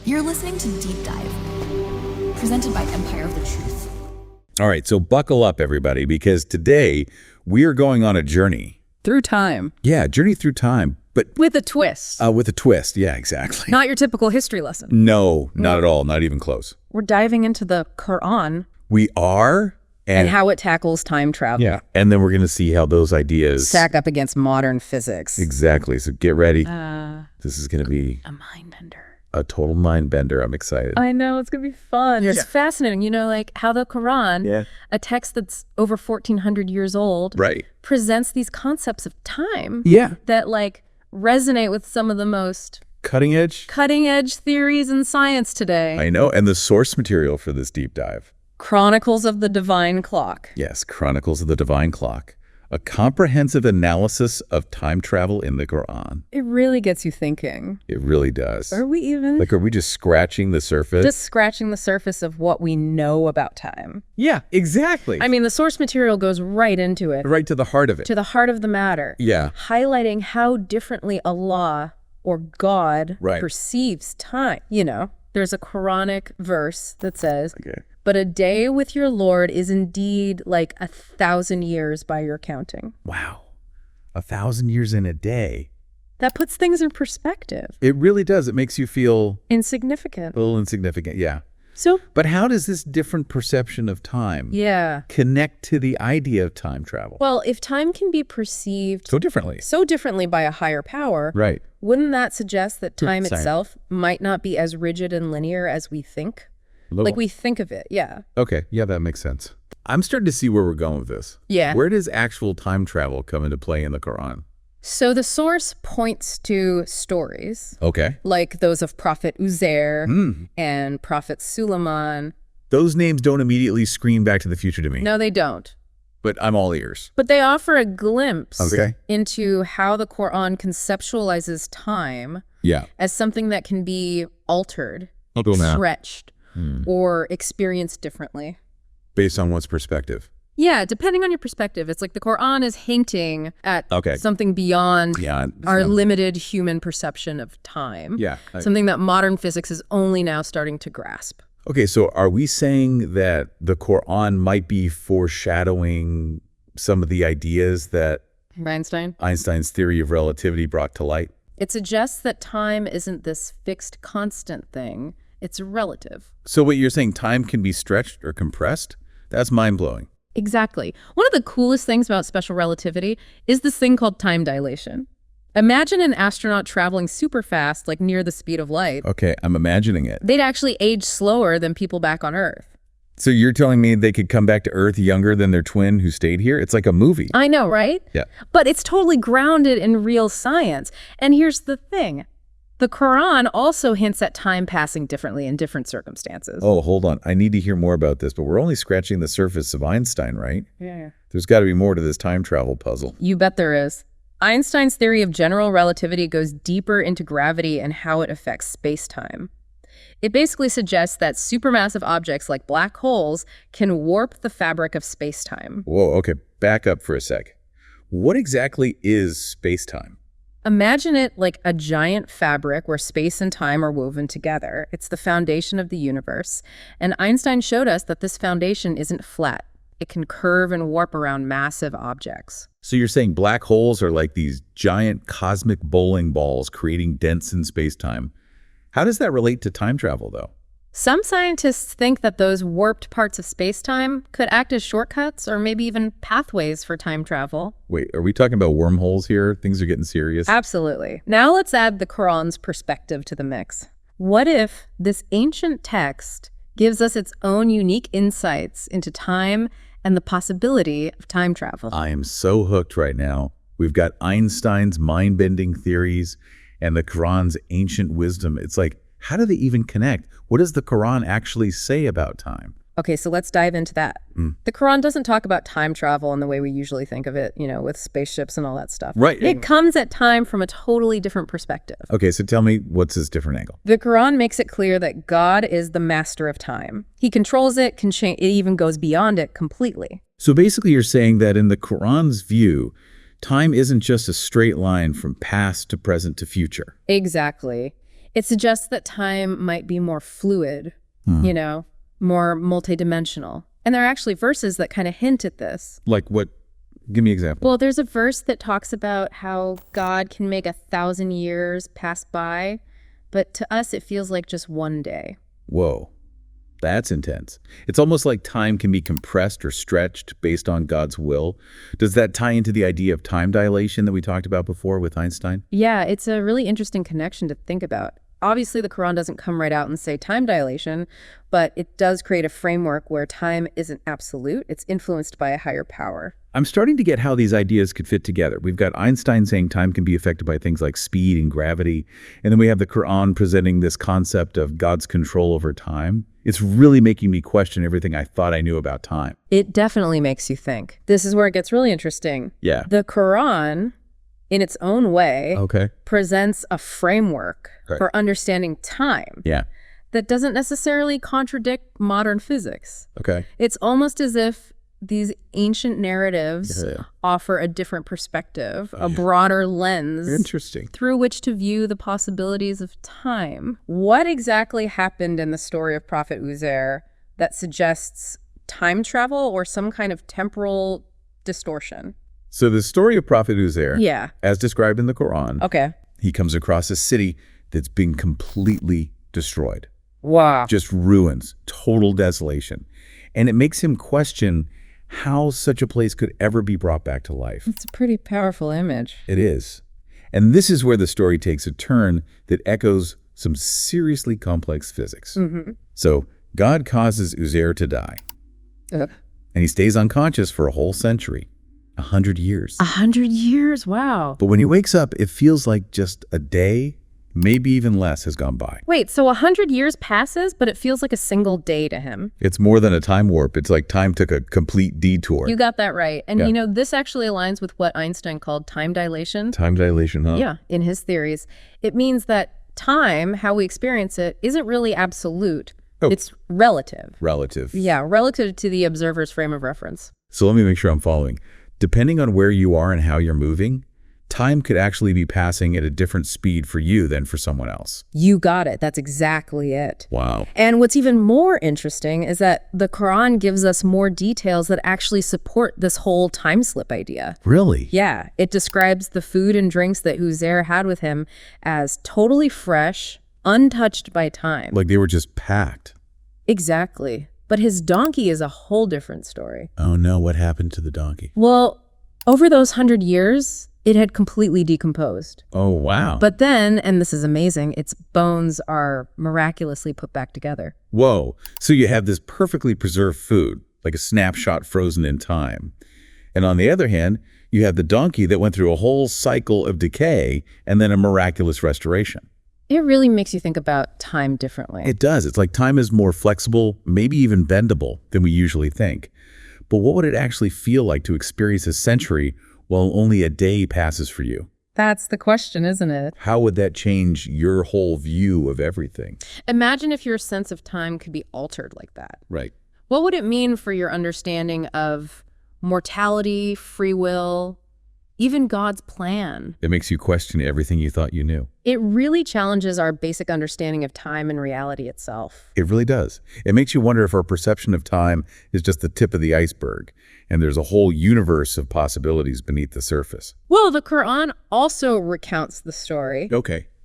You're listening to Deep Dive, presented by Empire of the Truth. All right, so buckle up, everybody, because today we are going on a journey. Through time. Yeah, journey through time, but with a twist. With a twist, yeah, exactly. Not your typical history lesson. No, not at all, not even close. We're diving into the Quran. We are. And how it tackles time travel. Yeah, and then we're going to see how those ideas stack up against modern physics. Exactly, so get ready. This is going to be a mind bender. A total mind bender. I'm excited. I know, it's going to be fun. Yeah. It's fascinating. You know, like how the Quran, a text that's over 1,400 years old, presents these concepts of time that like resonate with some of the most cutting edge theories in science today. I know, and the source material for this deep dive. Chronicles of the Divine Clock. Yes, Chronicles of the Divine Clock. A comprehensive analysis of time travel in the Quran. It really gets you thinking. It really does. Are we just scratching the surface? Just scratching the surface of what we know about time. Yeah, exactly. I mean, the source material goes right into it. Right to the heart of it. To the heart of the matter. Yeah. Highlighting how differently Allah or God perceives time. You know, there's a Quranic verse that says, but a day with your Lord is indeed like 1,000 years by your counting. Wow. 1,000 years in a day. That puts things in perspective. It really does. It makes you feel insignificant. A little insignificant, yeah. So, but how does this different perception of time connect to the idea of time travel? Well, if time can be perceived so differently by a higher power, wouldn't that suggest that time itself might not be as rigid and linear as we think? Like we think of it, Okay, yeah, that makes sense. I'm starting to see where we're going with this. Yeah. Where does actual time travel come into play in the Quran? So the source points to stories. Okay. Like those of Prophet Uzair and Prophet Sulaiman. Those names don't immediately scream Back to the Future to me. No, they don't. But I'm all ears. But they offer a glimpse into how the Quran conceptualizes time as something that can be altered, stretched, or experienced differently. Based on one's perspective. Yeah, depending on your perspective. It's like the Quran is hinting at something beyond our limited human perception of time. Yeah. Something that modern physics is only now starting to grasp. Okay, so are we saying that the Quran might be foreshadowing some of the ideas that Einstein's theory of relativity brought to light? It suggests that time isn't this fixed, constant thing. It's relative. So what you're saying, time can be stretched or compressed? That's mind-blowing. Exactly. One of the coolest things about special relativity is this thing called time dilation. Imagine an astronaut traveling super fast, like near the speed of light. Okay, I'm imagining it. They'd actually age slower than people back on Earth. So you're telling me they could come back to Earth younger than their twin who stayed here? It's like a movie. I know, right? Yeah. But it's totally grounded in real science. And here's the thing. The Quran also hints at time passing differently in different circumstances. Oh, hold on. I need to hear more about this, but we're only scratching the surface of Einstein, right? Yeah. There's got to be more to this time travel puzzle. You bet there is. Einstein's theory of general relativity goes deeper into gravity and how it affects space-time. It basically suggests that supermassive objects like black holes can warp the fabric of space-time. Whoa, okay. Back up for a sec. What exactly is space-time? Imagine it like a giant fabric where space and time are woven together. It's the foundation of the universe. And Einstein showed us that this foundation isn't flat. It can curve and warp around massive objects. So you're saying black holes are like these giant cosmic bowling balls creating dents in space-time. How does that relate to time travel, though? Some scientists think that those warped parts of space-time could act as shortcuts or maybe even pathways for time travel. Wait, are we talking about wormholes here? Things are getting serious. Absolutely. Now let's add the Quran's perspective to the mix. What if this ancient text gives us its own unique insights into time and the possibility of time travel? I am so hooked right now. We've got Einstein's mind-bending theories and the Quran's ancient wisdom. It's like, how do they even connect? What does the Quran actually say about time? Okay, so let's dive into that. The Quran doesn't talk about time travel in the way we usually think of it, you know, with spaceships and all that stuff. Right. It comes at time from a totally different perspective. Okay, so tell me, what's this different angle? The Quran makes it clear that God is the master of time. He controls it, can change, it even goes beyond it completely. So basically you're saying that in the Quran's view, time isn't just a straight line from past to present to future. Exactly. It suggests that time might be more fluid, you know, more multidimensional. And there are actually verses that kind of hint at this. Like what? Give me an example. Well, there's a verse that talks about how God can make 1,000 years pass by, but to us it feels like just one day. Whoa, that's intense. It's almost like time can be compressed or stretched based on God's will. Does that tie into the idea of time dilation that we talked about before with Einstein? Yeah, it's a really interesting connection to think about. Obviously, the Quran doesn't come right out and say time dilation, but it does create a framework where time isn't absolute. It's influenced by a higher power. I'm starting to get how these ideas could fit together. We've got Einstein saying time can be affected by things like speed and gravity, and then we have the Quran presenting this concept of God's control over time. It's really making me question everything I thought I knew about time. It definitely makes you think. This is where it gets really interesting. Yeah. The Quran, in its own way, presents a framework for understanding time that doesn't necessarily contradict modern physics. It's almost as if these ancient narratives offer a different perspective, a broader lens through which to view the possibilities of time. What exactly happened in the story of Prophet Uzair that suggests time travel or some kind of temporal distortion? So the story of Prophet Uzair, as described in the Quran, he comes across a city that's been completely destroyed. Wow. Just ruins, total desolation. And it makes him question how such a place could ever be brought back to life. It's a pretty powerful image. It is. And this is where the story takes a turn that echoes some seriously complex physics. So God causes Uzair to die. And he stays unconscious for a whole century. 100 years. 100 years? Wow. But when he wakes up, it feels like just a day, maybe even less, has gone by. Wait, so 100 years passes, but it feels like a single day to him? It's more than a time warp. It's like time took a complete detour. You got that right. And you know, this actually aligns with what Einstein called time dilation. Time dilation, huh? Yeah, in his theories. It means that time, how we experience it, isn't really absolute. It's relative. Relative. Yeah, relative to the observer's frame of reference. So let me make sure I'm following. Depending on where you are and how you're moving, time could actually be passing at a different speed for you than for someone else. You got it. That's exactly it. Wow. And what's even more interesting is that the Quran gives us more details that actually support this whole time slip idea. Really? Yeah. It describes the food and drinks that Uzair had with him as totally fresh, untouched by time. Like they were just packed. Exactly. But his donkey is a whole different story. Oh no, what happened to the donkey? Well, over those 100 years, it had completely decomposed. Oh, wow. But then, and this is amazing, its bones are miraculously put back together. Whoa. So you have this perfectly preserved food, like a snapshot frozen in time. And on the other hand, you have the donkey that went through a whole cycle of decay and then a miraculous restoration. It really makes you think about time differently. It does. It's like time is more flexible, maybe even bendable than we usually think. But what would it actually feel like to experience a century while only a day passes for you? That's the question, isn't it? How would that change your whole view of everything? Imagine if your sense of time could be altered like that. Right. What would it mean for your understanding of mortality, free will, even God's plan? It makes you question everything you thought you knew. It really challenges our basic understanding of time and reality itself. It really does. It makes you wonder if our perception of time is just the tip of the iceberg, and there's a whole universe of possibilities beneath the surface. Well, the Quran also recounts the story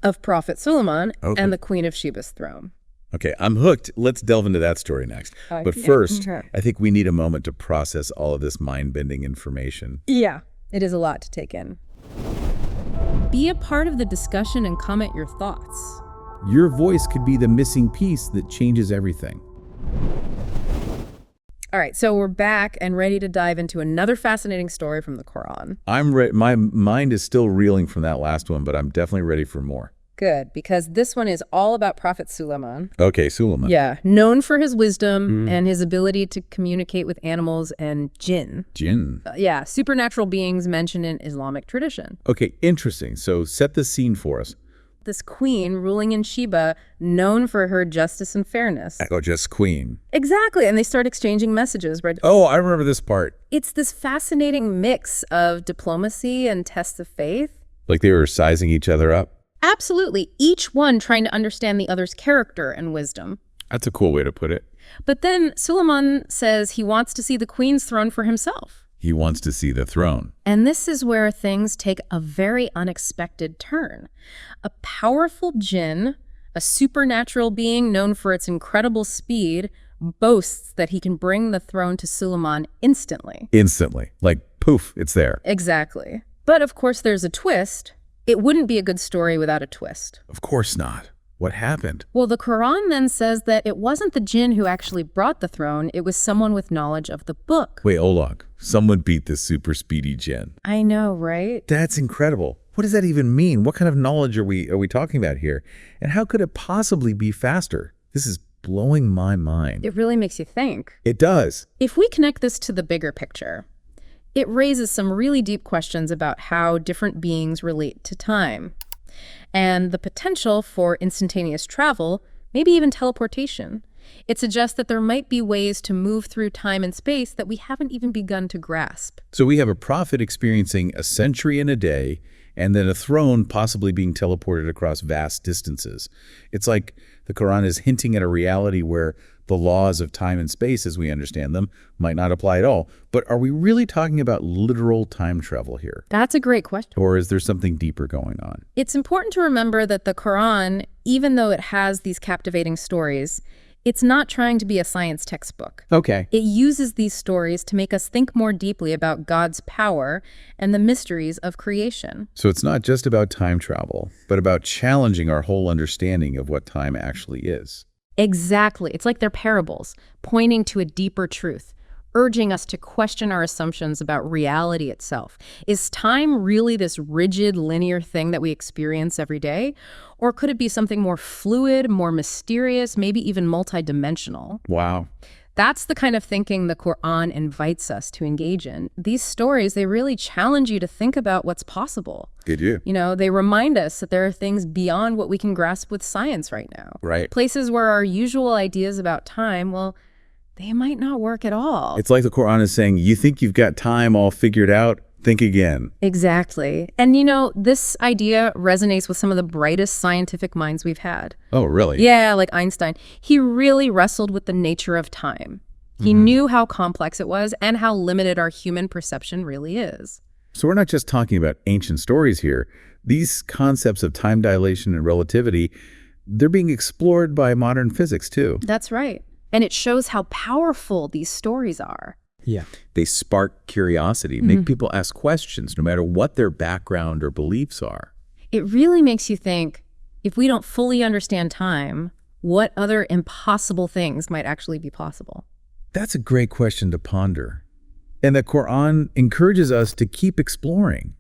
of Prophet Sulaiman and the Queen of Sheba's throne. Okay, I'm hooked. Let's delve into that story next. But first, I think we need a moment to process all of this mind-bending information. Yeah. It is a lot to take in. Be a part of the discussion and comment your thoughts. Your voice could be the missing piece that changes everything. All right, so we're back and ready to dive into another fascinating story from the Quran. My mind is still reeling from that last one, but I'm definitely ready for more. Good, because this one is all about Prophet Sulaiman. Okay, Sulaiman. Yeah, known for his wisdom and his ability to communicate with animals and jinn. Jinn? Yeah, supernatural beings mentioned in Islamic tradition. Okay, interesting. So set the scene for us. This queen ruling in Sheba, known for her justice and fairness. Oh, just queen. Exactly, and they start exchanging messages. Right? Oh, I remember this part. It's this fascinating mix of diplomacy and tests of faith. Like they were sizing each other up? Absolutely. Each one trying to understand the other's character and wisdom. That's a cool way to put it. But then Sulaiman says he wants to see the queen's throne for himself. He wants to see the throne. And this is where things take a very unexpected turn. A powerful jinn, a supernatural being known for its incredible speed, boasts that he can bring the throne to Sulaiman instantly. Instantly. Like, poof, it's there. Exactly. But of course there's a twist. It wouldn't be a good story without a twist. Of course not. What happened? Well, the Quran then says that it wasn't the jinn who actually brought the throne, it was someone with knowledge of the book. Wait, Olog, someone beat this super speedy jinn. I know, right? That's incredible. What does that even mean? What kind of knowledge are we talking about here? And how could it possibly be faster? This is blowing my mind. It really makes you think. It does. If we connect this to the bigger picture, it raises some really deep questions about how different beings relate to time and the potential for instantaneous travel, maybe even teleportation. It suggests that there might be ways to move through time and space that we haven't even begun to grasp. So we have a prophet experiencing a century in a day, and then a throne possibly being teleported across vast distances. It's like the Quran is hinting at a reality where the laws of time and space, as we understand them, might not apply at all. But are we really talking about literal time travel here? That's a great question. Or is there something deeper going on? It's important to remember that the Quran, even though it has these captivating stories, it's not trying to be a science textbook. Okay. It uses these stories to make us think more deeply about God's power and the mysteries of creation. So it's not just about time travel, but about challenging our whole understanding of what time actually is. Exactly. It's like they're parables, pointing to a deeper truth, urging us to question our assumptions about reality itself. Is time really this rigid, linear thing that we experience every day? Or could it be something more fluid, more mysterious, maybe even multidimensional? Wow. That's the kind of thinking the Quran invites us to engage in. These stories, they really challenge you to think about what's possible. They do. You know, they remind us that there are things beyond what we can grasp with science right now. Right. Places where our usual ideas about time, well, they might not work at all. It's like the Quran is saying, you think you've got time all figured out? Think again. Exactly. And you know, this idea resonates with some of the brightest scientific minds we've had. Oh, really? Yeah, like Einstein. He really wrestled with the nature of time. He knew how complex it was and how limited our human perception really is. So we're not just talking about ancient stories here. These concepts of time dilation and relativity, they're being explored by modern physics too. That's right. And it shows how powerful these stories are. Yeah. They spark curiosity, make people ask questions, no matter what their background or beliefs are. It really makes you think, if we don't fully understand time, what other impossible things might actually be possible? That's a great question to ponder. And the Quran encourages us to keep exploring.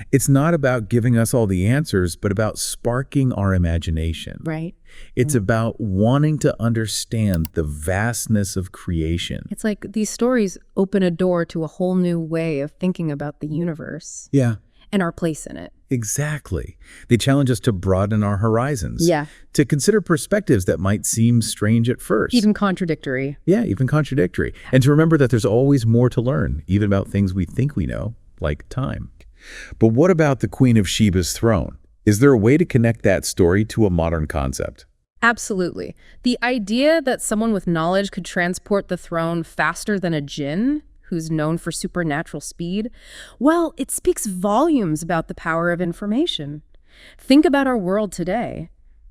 It's not about giving us all the answers, but about sparking our imagination. Right. It's about wanting to understand the vastness of creation. It's like these stories open a door to a whole new way of thinking about the universe. Yeah. And our place in it. Exactly. They challenge us to broaden our horizons. Yeah. To consider perspectives that might seem strange at first. Even contradictory. Yeah, even contradictory. And to remember that there's always more to learn, even about things we think we know, like time. But what about the Queen of Sheba's throne? Is there a way to connect that story to a modern concept? Absolutely. The idea that someone with knowledge could transport the throne faster than a jinn, who's known for supernatural speed, well, it speaks volumes about the power of information. Think about our world today.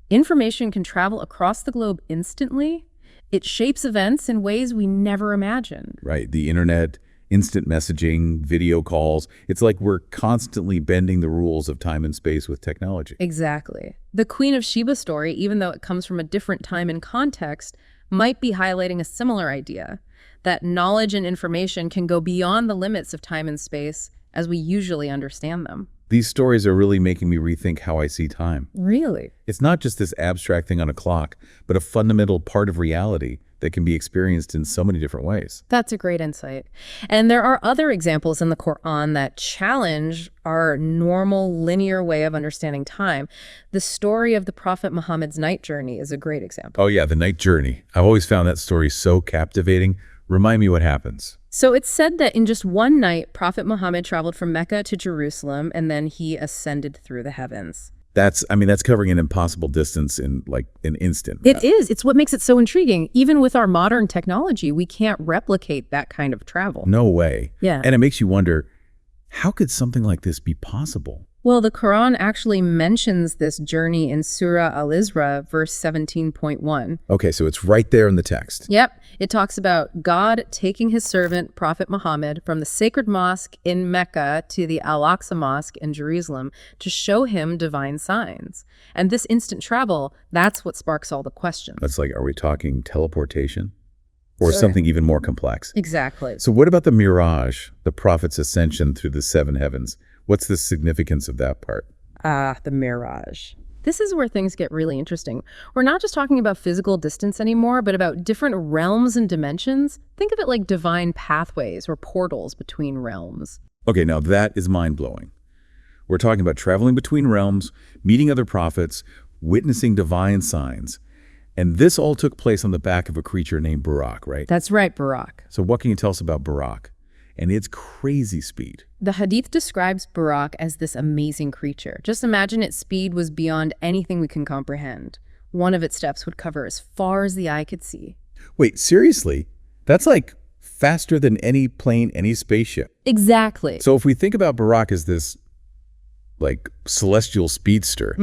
Information can travel across the globe instantly. It shapes events in ways we never imagined. Right. The internet, instant messaging, video calls. It's like we're constantly bending the rules of time and space with technology. Exactly. The Queen of Sheba story, even though it comes from a different time and context, might be highlighting a similar idea, that knowledge and information can go beyond the limits of time and space as we usually understand them. These stories are really making me rethink how I see time. Really? It's not just this abstract thing on a clock, but a fundamental part of reality that can be experienced in so many different ways. That's a great insight. And there are other examples in the Quran that challenge our normal linear way of understanding time. The story of the Prophet Muhammad's night journey is a great example. Oh yeah, the night journey. I've always found that story so captivating. Remind me what happens. So it's said that in just one night, Prophet Muhammad traveled from Mecca to Jerusalem, and then he ascended through the heavens. That's covering an impossible distance in like an instant. It is. It's what makes it so intriguing. Even with our modern technology, we can't replicate that kind of travel. No way. Yeah. And it makes you wonder, how could something like this be possible? Well, the Quran actually mentions this journey in Surah Al-Isra, verse 17.1. Okay, so it's right there in the text. Yep. It talks about God taking his servant, Prophet Muhammad, from the sacred mosque in Mecca to the Al-Aqsa Mosque in Jerusalem to show him divine signs. And this instant travel, that's what sparks all the questions. That's like, are we talking teleportation? Or something even more complex? Exactly. So what about the Mirage, the Prophet's ascension through the seven heavens? What's the significance of that part? The Mirage. This is where things get really interesting. We're not just talking about physical distance anymore, but about different realms and dimensions. Think of it like divine pathways or portals between realms. Okay, now that is mind-blowing. We're talking about traveling between realms, meeting other prophets, witnessing divine signs. And this all took place on the back of a creature named Buraq, right? That's right, Buraq. So what can you tell us about Buraq and its crazy speed? The Hadith describes Buraq as this amazing creature. Just imagine its speed was beyond anything we can comprehend. One of its steps would cover as far as the eye could see. Wait, seriously? That's like faster than any plane, any spaceship. Exactly. So if we think about Buraq as this like celestial speedster,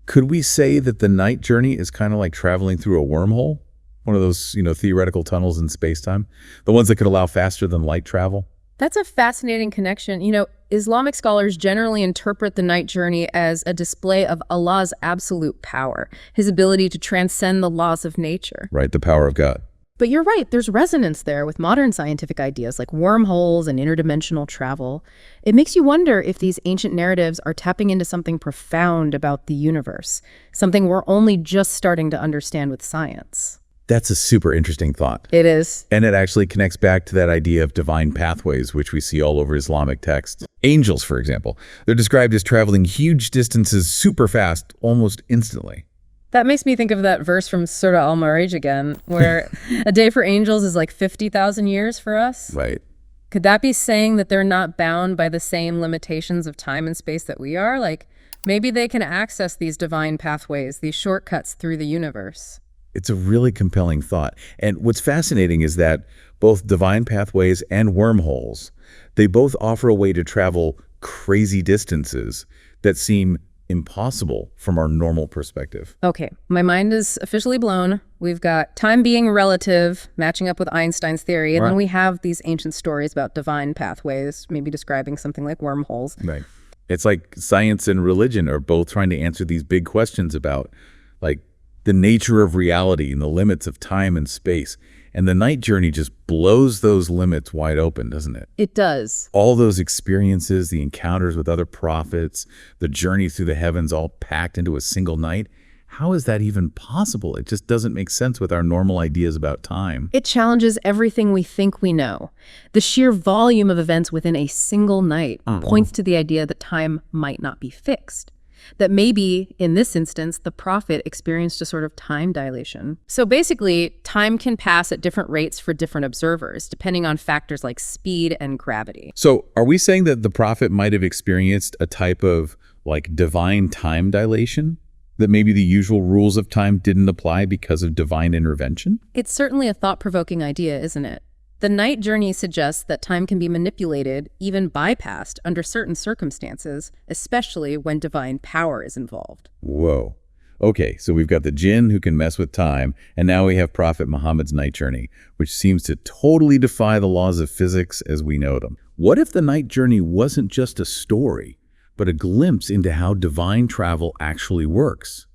could we say that the night journey is kind of like traveling through a wormhole? One of those, theoretical tunnels in space-time? The ones that could allow faster than light travel? That's a fascinating connection. Islamic scholars generally interpret the night journey as a display of Allah's absolute power, his ability to transcend the laws of nature. Right, the power of God. But you're right, there's resonance there with modern scientific ideas like wormholes and interdimensional travel. It makes you wonder if these ancient narratives are tapping into something profound about the universe, something we're only just starting to understand with science. That's a super interesting thought. It is. And it actually connects back to that idea of divine pathways, which we see all over Islamic texts. Angels, for example, they're described as traveling huge distances super fast, almost instantly. That makes me think of that verse from Surah Al-Ma'arij again, where a day for angels is like 50,000 years for us. Right. Could that be saying that they're not bound by the same limitations of time and space that we are? Like, maybe they can access these divine pathways, these shortcuts through the universe. It's a really compelling thought. And what's fascinating is that both divine pathways and wormholes, they both offer a way to travel crazy distances that seem impossible from our normal perspective. Okay, my mind is officially blown. We've got time being relative, matching up with Einstein's theory, and then we have these ancient stories about divine pathways, maybe describing something like wormholes. Right. It's like science and religion are both trying to answer these big questions about, like, the nature of reality and the limits of time and space. And the night journey just blows those limits wide open, doesn't it? It does. All those experiences, the encounters with other prophets, the journey through the heavens all packed into a single night. How is that even possible? It just doesn't make sense with our normal ideas about time. It challenges everything we think we know. The sheer volume of events within a single night points to the idea that time might not be fixed. That maybe, in this instance, the prophet experienced a sort of time dilation. So basically, time can pass at different rates for different observers, depending on factors like speed and gravity. So are we saying that the prophet might have experienced a type of, like, divine time dilation? That maybe the usual rules of time didn't apply because of divine intervention? It's certainly a thought-provoking idea, isn't it? The night journey suggests that time can be manipulated, even bypassed, under certain circumstances, especially when divine power is involved. Whoa. Okay, so we've got the jinn who can mess with time, and now we have Prophet Muhammad's night journey, which seems to totally defy the laws of physics as we know them. What if the night journey wasn't just a story, but a glimpse into how divine travel actually works?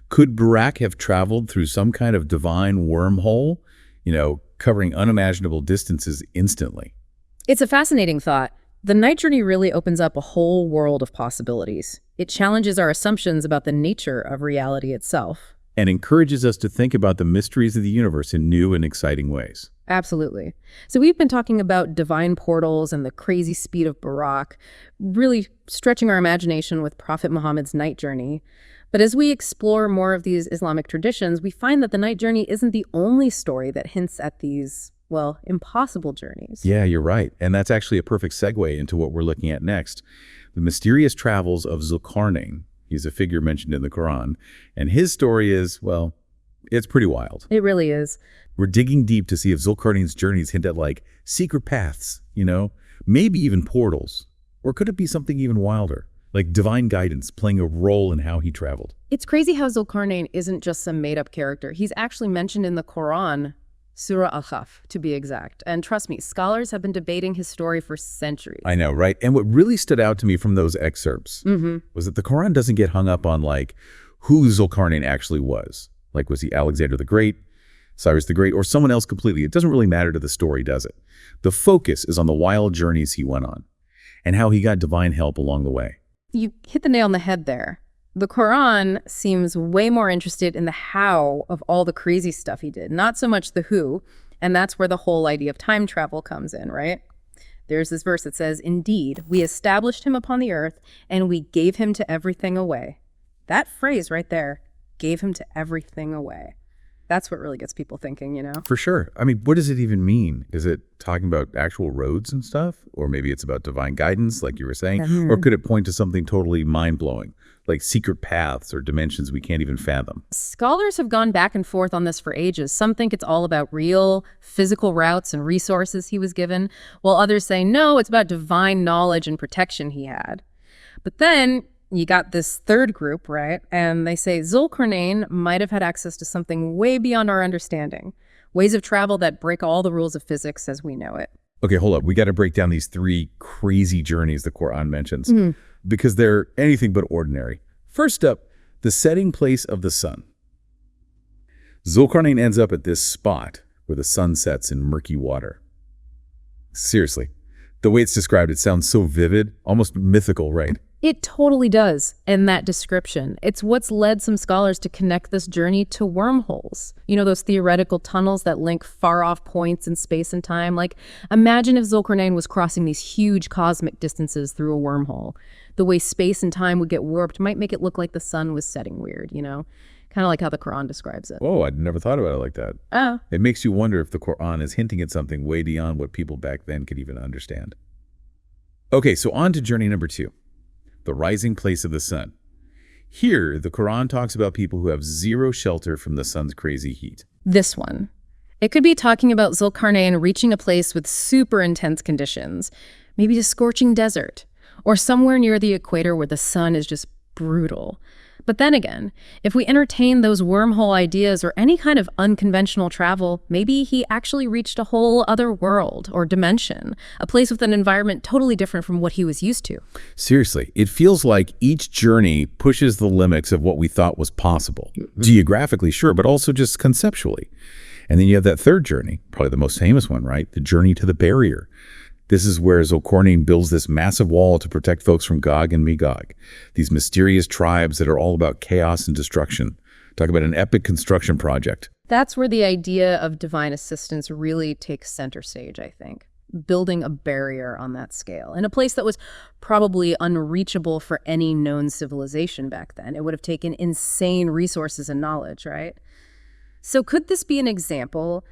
Could Buraq have traveled through some kind of divine wormhole, covering unimaginable distances instantly? It's a fascinating thought. The night journey really opens up a whole world of possibilities. It challenges our assumptions about the nature of reality itself. And encourages us to think about the mysteries of the universe in new and exciting ways. Absolutely. So we've been talking about divine portals and the crazy speed of Buraq, really stretching our imagination with Prophet Muhammad's night journey. But as we explore more of these Islamic traditions, we find that the night journey isn't the only story that hints at these, well, impossible journeys. Yeah, you're right. And that's actually a perfect segue into what we're looking at next. The mysterious travels of Zulqarnain, He's a figure mentioned in the Quran. And his story is, well, it's pretty wild. It really is. We're digging deep to see if Zulqarnain's journeys hint at like secret paths, maybe even portals. Or could it be something even wilder, like divine guidance playing a role in how he traveled? It's crazy how Zulqarnain isn't just some made-up character. He's actually mentioned in the Quran, Surah Al-Kahf, to be exact. And trust me, scholars have been debating his story for centuries. I know, right? And what really stood out to me from those excerpts was that the Quran doesn't get hung up on like who Zulqarnain actually was. Like, was he Alexander the Great, Cyrus the Great, or someone else completely? It doesn't really matter to the story, does it? The focus is on the wild journeys he went on and how he got divine help along the way. You hit the nail on the head there. The Quran seems way more interested in the how of all the crazy stuff he did, not so much the who, and that's where the whole idea of time travel comes in, right? There's this verse that says, "Indeed, we established him upon the earth, and we gave him to everything away." That phrase right there, gave him to everything away. That's what really gets people thinking, For sure. I mean, what does it even mean? Is it talking about actual roads and stuff? Or maybe it's about divine guidance, like you were saying? Or could it point to something totally mind-blowing, like secret paths or dimensions we can't even fathom? Scholars have gone back and forth on this for ages. Some think it's all about real, physical routes and resources he was given, while others say, no, it's about divine knowledge and protection he had. But then you got this third group, right? And they say Zulqarnain might have had access to something way beyond our understanding. Ways of travel that break all the rules of physics as we know it. Okay, hold up. We got to break down these 3 crazy journeys the Quran mentions because they're anything but ordinary. First up, the setting place of the sun. Zulqarnain ends up at this spot where the sun sets in murky water. Seriously, the way it's described, it sounds so vivid, almost mythical, right? It totally does in that description. It's what's led some scholars to connect this journey to wormholes. Those theoretical tunnels that link far-off points in space and time. Like, imagine if Zulqarnain was crossing these huge cosmic distances through a wormhole. The way space and time would get warped might make it look like the sun was setting weird, Kind of like how the Quran describes it. Oh, I'd never thought about it like that. Oh. It makes you wonder if the Quran is hinting at something way beyond what people back then could even understand. Okay, so on to journey number 2. The rising place of the sun. Here, the Quran talks about people who have zero shelter from the sun's crazy heat. This one. It could be talking about Zulqarnain reaching a place with super intense conditions, maybe a scorching desert, or somewhere near the equator where the sun is just brutal. But then again, if we entertain those wormhole ideas or any kind of unconventional travel, maybe he actually reached a whole other world or dimension, a place with an environment totally different from what he was used to. Seriously, it feels like each journey pushes the limits of what we thought was possible. Geographically, sure, but also just conceptually. And then you have that third journey, probably the most famous one, right? The journey to the barrier. This is where Zulqarnain builds this massive wall to protect folks from Gog and Magog, these mysterious tribes that are all about chaos and destruction. Talk about an epic construction project. That's where the idea of divine assistance really takes center stage, I think. Building a barrier on that scale, in a place that was probably unreachable for any known civilization back then. It would have taken insane resources and knowledge, right? So could this be an example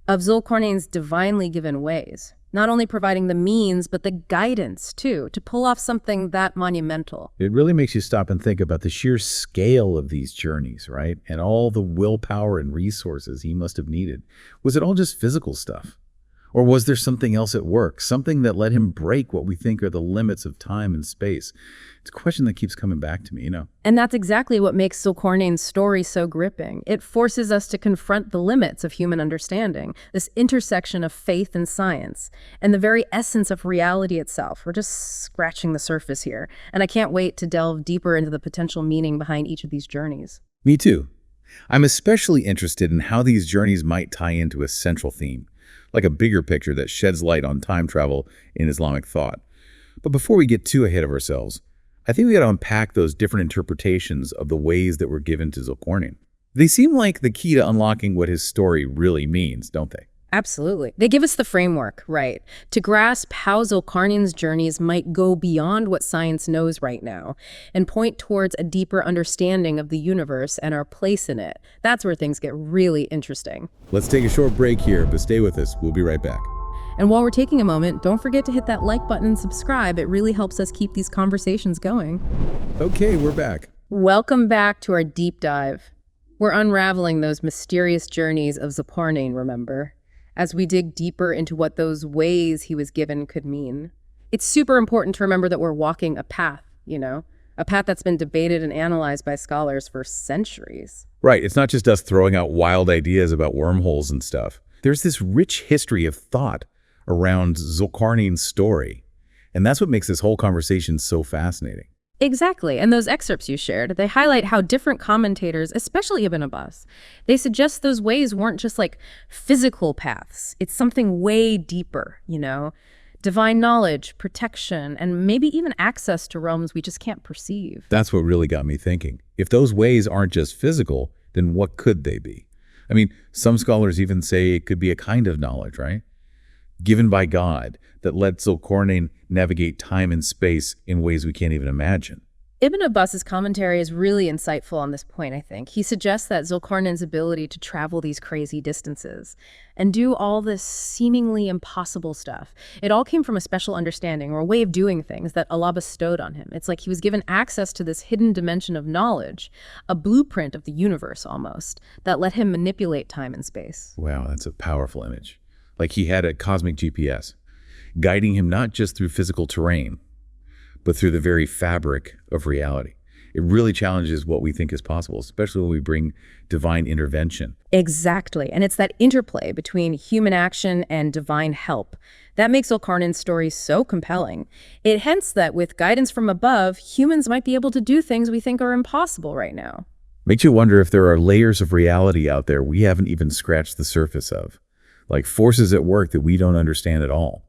of Zulqarnain's divinely given ways? Not only providing the means, but the guidance, too, to pull off something that monumental. It really makes you stop and think about the sheer scale of these journeys, right? And all the willpower and resources he must have needed. Was it all just physical stuff? Or was there something else at work, something that let him break what we think are the limits of time and space? It's a question that keeps coming back to me, And that's exactly what makes Zulqarnain's story so gripping. It forces us to confront the limits of human understanding, this intersection of faith and science, and the very essence of reality itself. We're just scratching the surface here, and I can't wait to delve deeper into the potential meaning behind each of these journeys. Me too. I'm especially interested in how these journeys might tie into a central theme, like a bigger picture that sheds light on time travel in Islamic thought. But before we get too ahead of ourselves, I think we got to unpack those different interpretations of the ways that were given to Zulqarnain. They seem like the key to unlocking what his story really means, don't they? Absolutely. They give us the framework, right, to grasp how Zulqarnain's journeys might go beyond what science knows right now and point towards a deeper understanding of the universe and our place in it. That's where things get really interesting. Let's take a short break here, but stay with us. We'll be right back. And while we're taking a moment, don't forget to hit that like button and subscribe. It really helps us keep these conversations going. Okay, we're back. Welcome back to our deep dive. We're unraveling those mysterious journeys of Zulqarnain, remember, as we dig deeper into what those ways he was given could mean. It's super important to remember that we're walking a path, a path that's been debated and analyzed by scholars for centuries. Right. It's not just us throwing out wild ideas about wormholes and stuff. There's this rich history of thought around Zulqarnain's story. And that's what makes this whole conversation so fascinating. Exactly. And those excerpts you shared, they highlight how different commentators, especially Ibn Abbas, they suggest those ways weren't just like physical paths. It's something way deeper, divine knowledge, protection, and maybe even access to realms we just can't perceive. That's what really got me thinking. If those ways aren't just physical, then what could they be? I mean, some scholars even say it could be a kind of knowledge, right? Given by God that lets Zulqarnain navigate time and space in ways we can't even imagine. Ibn Abbas's commentary is really insightful on this point, I think. He suggests that Zulqarnain's ability to travel these crazy distances and do all this seemingly impossible stuff, it all came from a special understanding or a way of doing things that Allah bestowed on him. It's like he was given access to this hidden dimension of knowledge, a blueprint of the universe almost, that let him manipulate time and space. Wow, that's a powerful image. Like he had a cosmic GPS, guiding him not just through physical terrain, but through the very fabric of reality. It really challenges what we think is possible, especially when we bring divine intervention. Exactly. And it's that interplay between human action and divine help that makes Zulqarnain's story so compelling. It hints that with guidance from above, humans might be able to do things we think are impossible right now. Makes you wonder if there are layers of reality out there we haven't even scratched the surface of, like forces at work that we don't understand at all.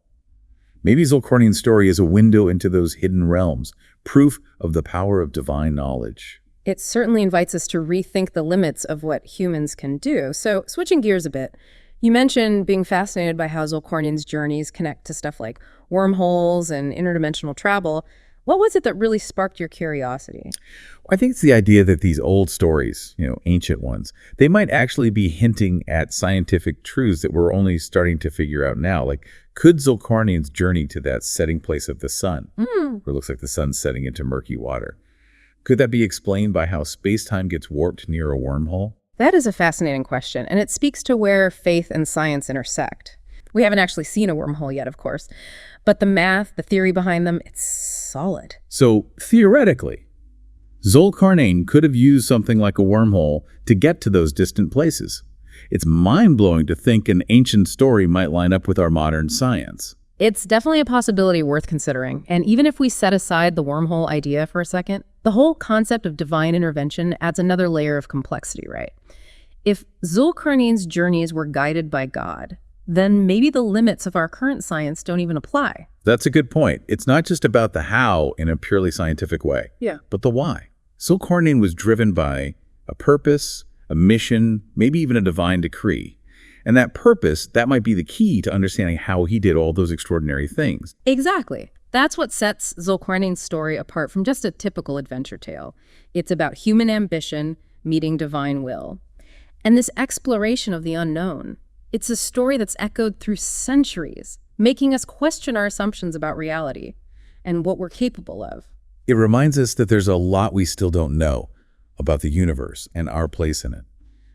Maybe Zulqarnain's story is a window into those hidden realms, proof of the power of divine knowledge. It certainly invites us to rethink the limits of what humans can do. So, switching gears a bit, you mentioned being fascinated by how Zulqarnain's journeys connect to stuff like wormholes and interdimensional travel. What was it that really sparked your curiosity? I think it's the idea that these old stories, ancient ones, they might actually be hinting at scientific truths that we're only starting to figure out now. Like, could Zulqarnain's journey to that setting place of the sun, where it looks like the sun's setting into murky water, could that be explained by how space-time gets warped near a wormhole? That is a fascinating question, and it speaks to where faith and science intersect. We haven't actually seen a wormhole yet, of course, but the math, the theory behind them, it's solid. So, theoretically, Zulqarnain could have used something like a wormhole to get to those distant places. It's mind-blowing to think an ancient story might line up with our modern science. It's definitely a possibility worth considering. And even if we set aside the wormhole idea for a second, the whole concept of divine intervention adds another layer of complexity, right? If Zulqarnain's journeys were guided by God, then maybe the limits of our current science don't even apply. That's a good point. It's not just about the how in a purely scientific way, but the why. Zulqarnain was driven by a purpose, a mission, maybe even a divine decree. And that purpose, that might be the key to understanding how he did all those extraordinary things. Exactly. That's what sets Zulqarnain's story apart from just a typical adventure tale. It's about human ambition meeting divine will. And this exploration of the unknown, it's a story that's echoed through centuries, making us question our assumptions about reality and what we're capable of. It reminds us that there's a lot we still don't know about the universe and our place in it.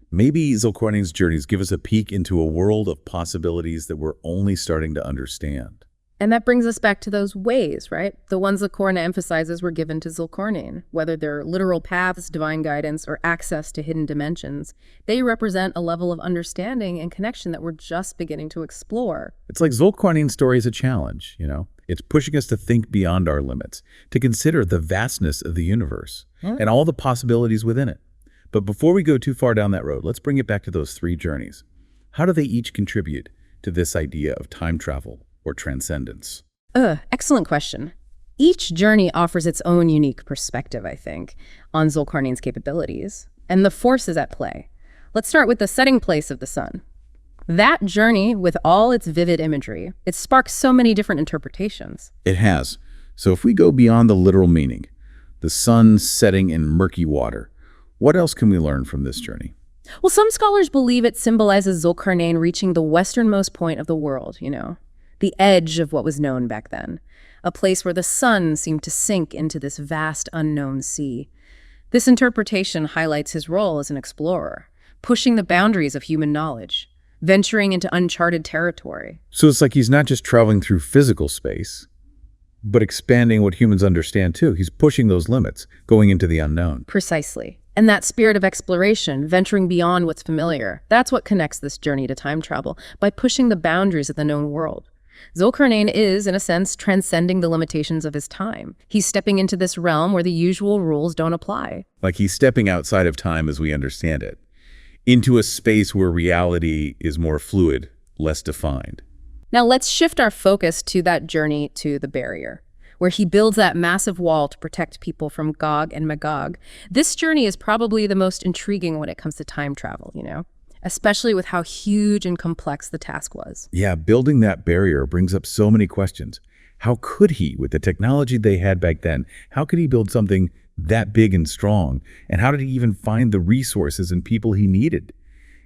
Maybe Zulqarnain's journeys give us a peek into a world of possibilities that we're only starting to understand. And that brings us back to those ways, right? The ones the Quran emphasizes were given to Zulqarnain. Whether they're literal paths, divine guidance, or access to hidden dimensions, they represent a level of understanding and connection that we're just beginning to explore. It's like Zulqarnain's story is a challenge, It's pushing us to think beyond our limits, to consider the vastness of the universe and all the possibilities within it. But before we go too far down that road, let's bring it back to those three journeys. How do they each contribute to this idea of time travel or transcendence? Excellent question. Each journey offers its own unique perspective, I think, on Zulqarnain's capabilities and the forces at play. Let's start with the setting place of the sun. That journey, with all its vivid imagery, it sparks so many different interpretations. It has. So if we go beyond the literal meaning, the sun setting in murky water, what else can we learn from this journey? Well, some scholars believe it symbolizes Zulqarnain reaching the westernmost point of the world, the edge of what was known back then, a place where the sun seemed to sink into this vast unknown sea. This interpretation highlights his role as an explorer, pushing the boundaries of human knowledge, venturing into uncharted territory. So it's like he's not just traveling through physical space, but expanding what humans understand too. He's pushing those limits, going into the unknown. Precisely. And that spirit of exploration, venturing beyond what's familiar, that's what connects this journey to time travel, by pushing the boundaries of the known world. Zulqarnain is, in a sense, transcending the limitations of his time. He's stepping into this realm where the usual rules don't apply. Like he's stepping outside of time as we understand it, into a space where reality is more fluid, less defined. Now let's shift our focus to that journey to the barrier, where he builds that massive wall to protect people from Gog and Magog. This journey is probably the most intriguing when it comes to time travel, especially with how huge and complex the task was. Yeah, building that barrier brings up so many questions. How could he, with the technology they had back then, how could he build something that big and strong? And how did he even find the resources and people he needed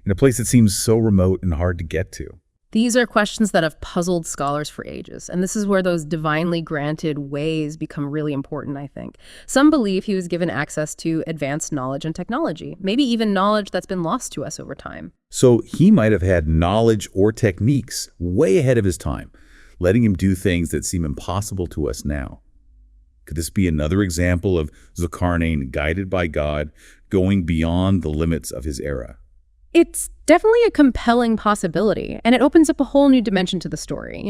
in a place that seems so remote and hard to get to? These are questions that have puzzled scholars for ages, and this is where those divinely granted ways become really important, I think. Some believe he was given access to advanced knowledge and technology, maybe even knowledge that's been lost to us over time. So he might have had knowledge or techniques way ahead of his time, letting him do things that seem impossible to us now. Could this be another example of Zulqarnain, guided by God, going beyond the limits of his era? It's definitely a compelling possibility, and it opens up a whole new dimension to the story.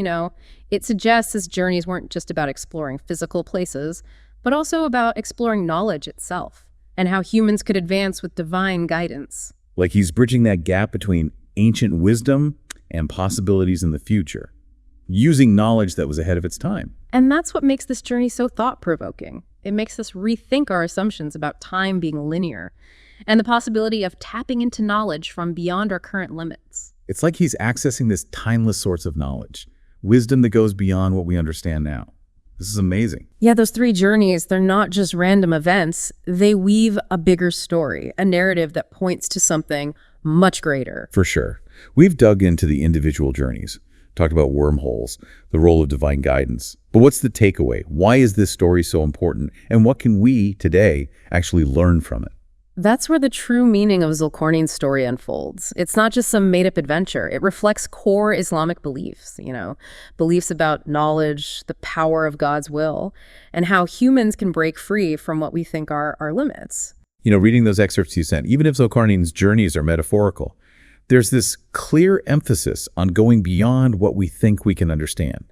It suggests his journeys weren't just about exploring physical places, but also about exploring knowledge itself and how humans could advance with divine guidance. Like he's bridging that gap between ancient wisdom and possibilities in the future, using knowledge that was ahead of its time. And that's what makes this journey so thought-provoking. It makes us rethink our assumptions about time being linear and the possibility of tapping into knowledge from beyond our current limits. It's like he's accessing this timeless source of knowledge, wisdom that goes beyond what we understand now. This is amazing. Yeah, those three journeys, they're not just random events. They weave a bigger story, a narrative that points to something much greater. For sure. We've dug into the individual journeys, talked about wormholes, the role of divine guidance. But what's the takeaway? Why is this story so important? And what can we today actually learn from it? That's where the true meaning of Zulqarnain's story unfolds. It's not just some made-up adventure. It reflects core Islamic beliefs, beliefs about knowledge, the power of God's will, and how humans can break free from what we think are our limits. Reading those excerpts you sent, even if Zulqarnain's journeys are metaphorical, there's this clear emphasis on going beyond what we think we can understand.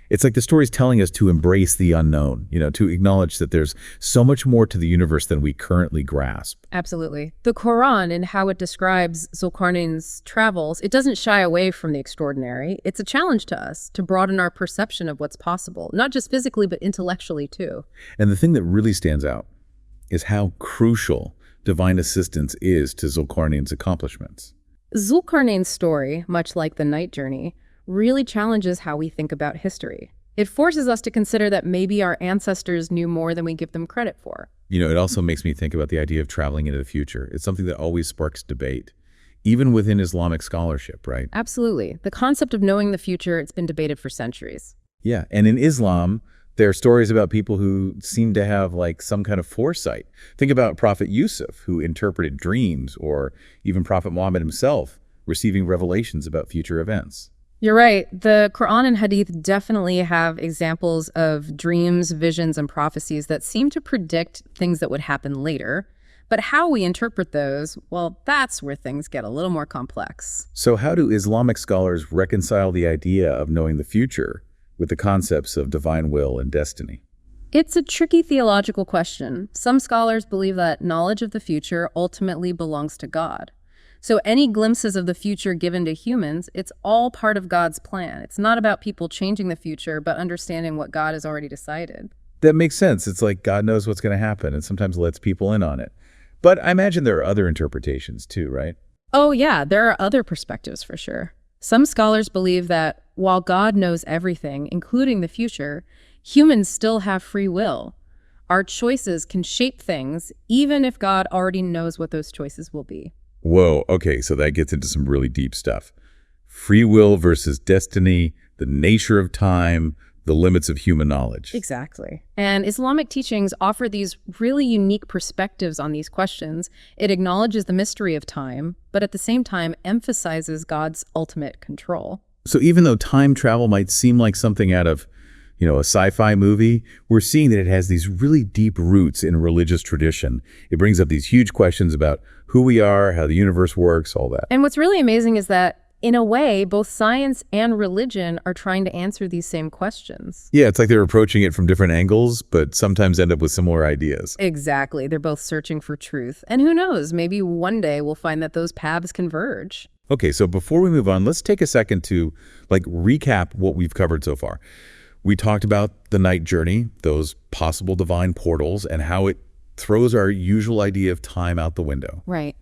It's like the story's telling us to embrace the unknown, to acknowledge that there's so much more to the universe than we currently grasp. Absolutely. The Quran and how it describes Zulqarnain's travels, it doesn't shy away from the extraordinary. It's a challenge to us to broaden our perception of what's possible, not just physically, but intellectually too. And the thing that really stands out is how crucial divine assistance is to Zulqarnain's accomplishments. Zulqarnain's story, much like the Night Journey, really challenges how we think about history. It forces us to consider that maybe our ancestors knew more than we give them credit for. It also makes me think about the idea of traveling into the future. It's something that always sparks debate, even within Islamic scholarship, right? Absolutely. The concept of knowing the future, it's been debated for centuries. Yeah, and in Islam, there are stories about people who seem to have some kind of foresight. Think about Prophet Yusuf, who interpreted dreams, or even Prophet Muhammad himself receiving revelations about future events. You're right. The Quran and Hadith definitely have examples of dreams, visions, and prophecies that seem to predict things that would happen later. But how we interpret those, well, that's where things get a little more complex. So how do Islamic scholars reconcile the idea of knowing the future with the concepts of divine will and destiny? It's a tricky theological question. Some scholars believe that knowledge of the future ultimately belongs to God. So any glimpses of the future given to humans, it's all part of God's plan. It's not about people changing the future, but understanding what God has already decided. That makes sense. It's like God knows what's going to happen and sometimes lets people in on it. But I imagine there are other interpretations too, right? Oh yeah, there are other perspectives for sure. Some scholars believe that while God knows everything, including the future, humans still have free will. Our choices can shape things, even if God already knows what those choices will be. Whoa, okay, so that gets into some really deep stuff. Free will versus destiny, the nature of time, the limits of human knowledge. Exactly. And Islamic teachings offer these really unique perspectives on these questions. It acknowledges the mystery of time, but at the same time emphasizes God's ultimate control. So even though time travel might seem like something out of, a sci-fi movie, we're seeing that it has these really deep roots in religious tradition. It brings up these huge questions about who we are, how the universe works, all that. And what's really amazing is that, in a way, both science and religion are trying to answer these same questions. Yeah, it's like they're approaching it from different angles, but sometimes end up with similar ideas. Exactly. They're both searching for truth. And who knows, maybe one day we'll find that those paths converge. Okay, so before we move on, let's take a second to recap what we've covered so far. We talked about the night journey, those possible divine portals, and how it throws our usual idea of time out the window. Right.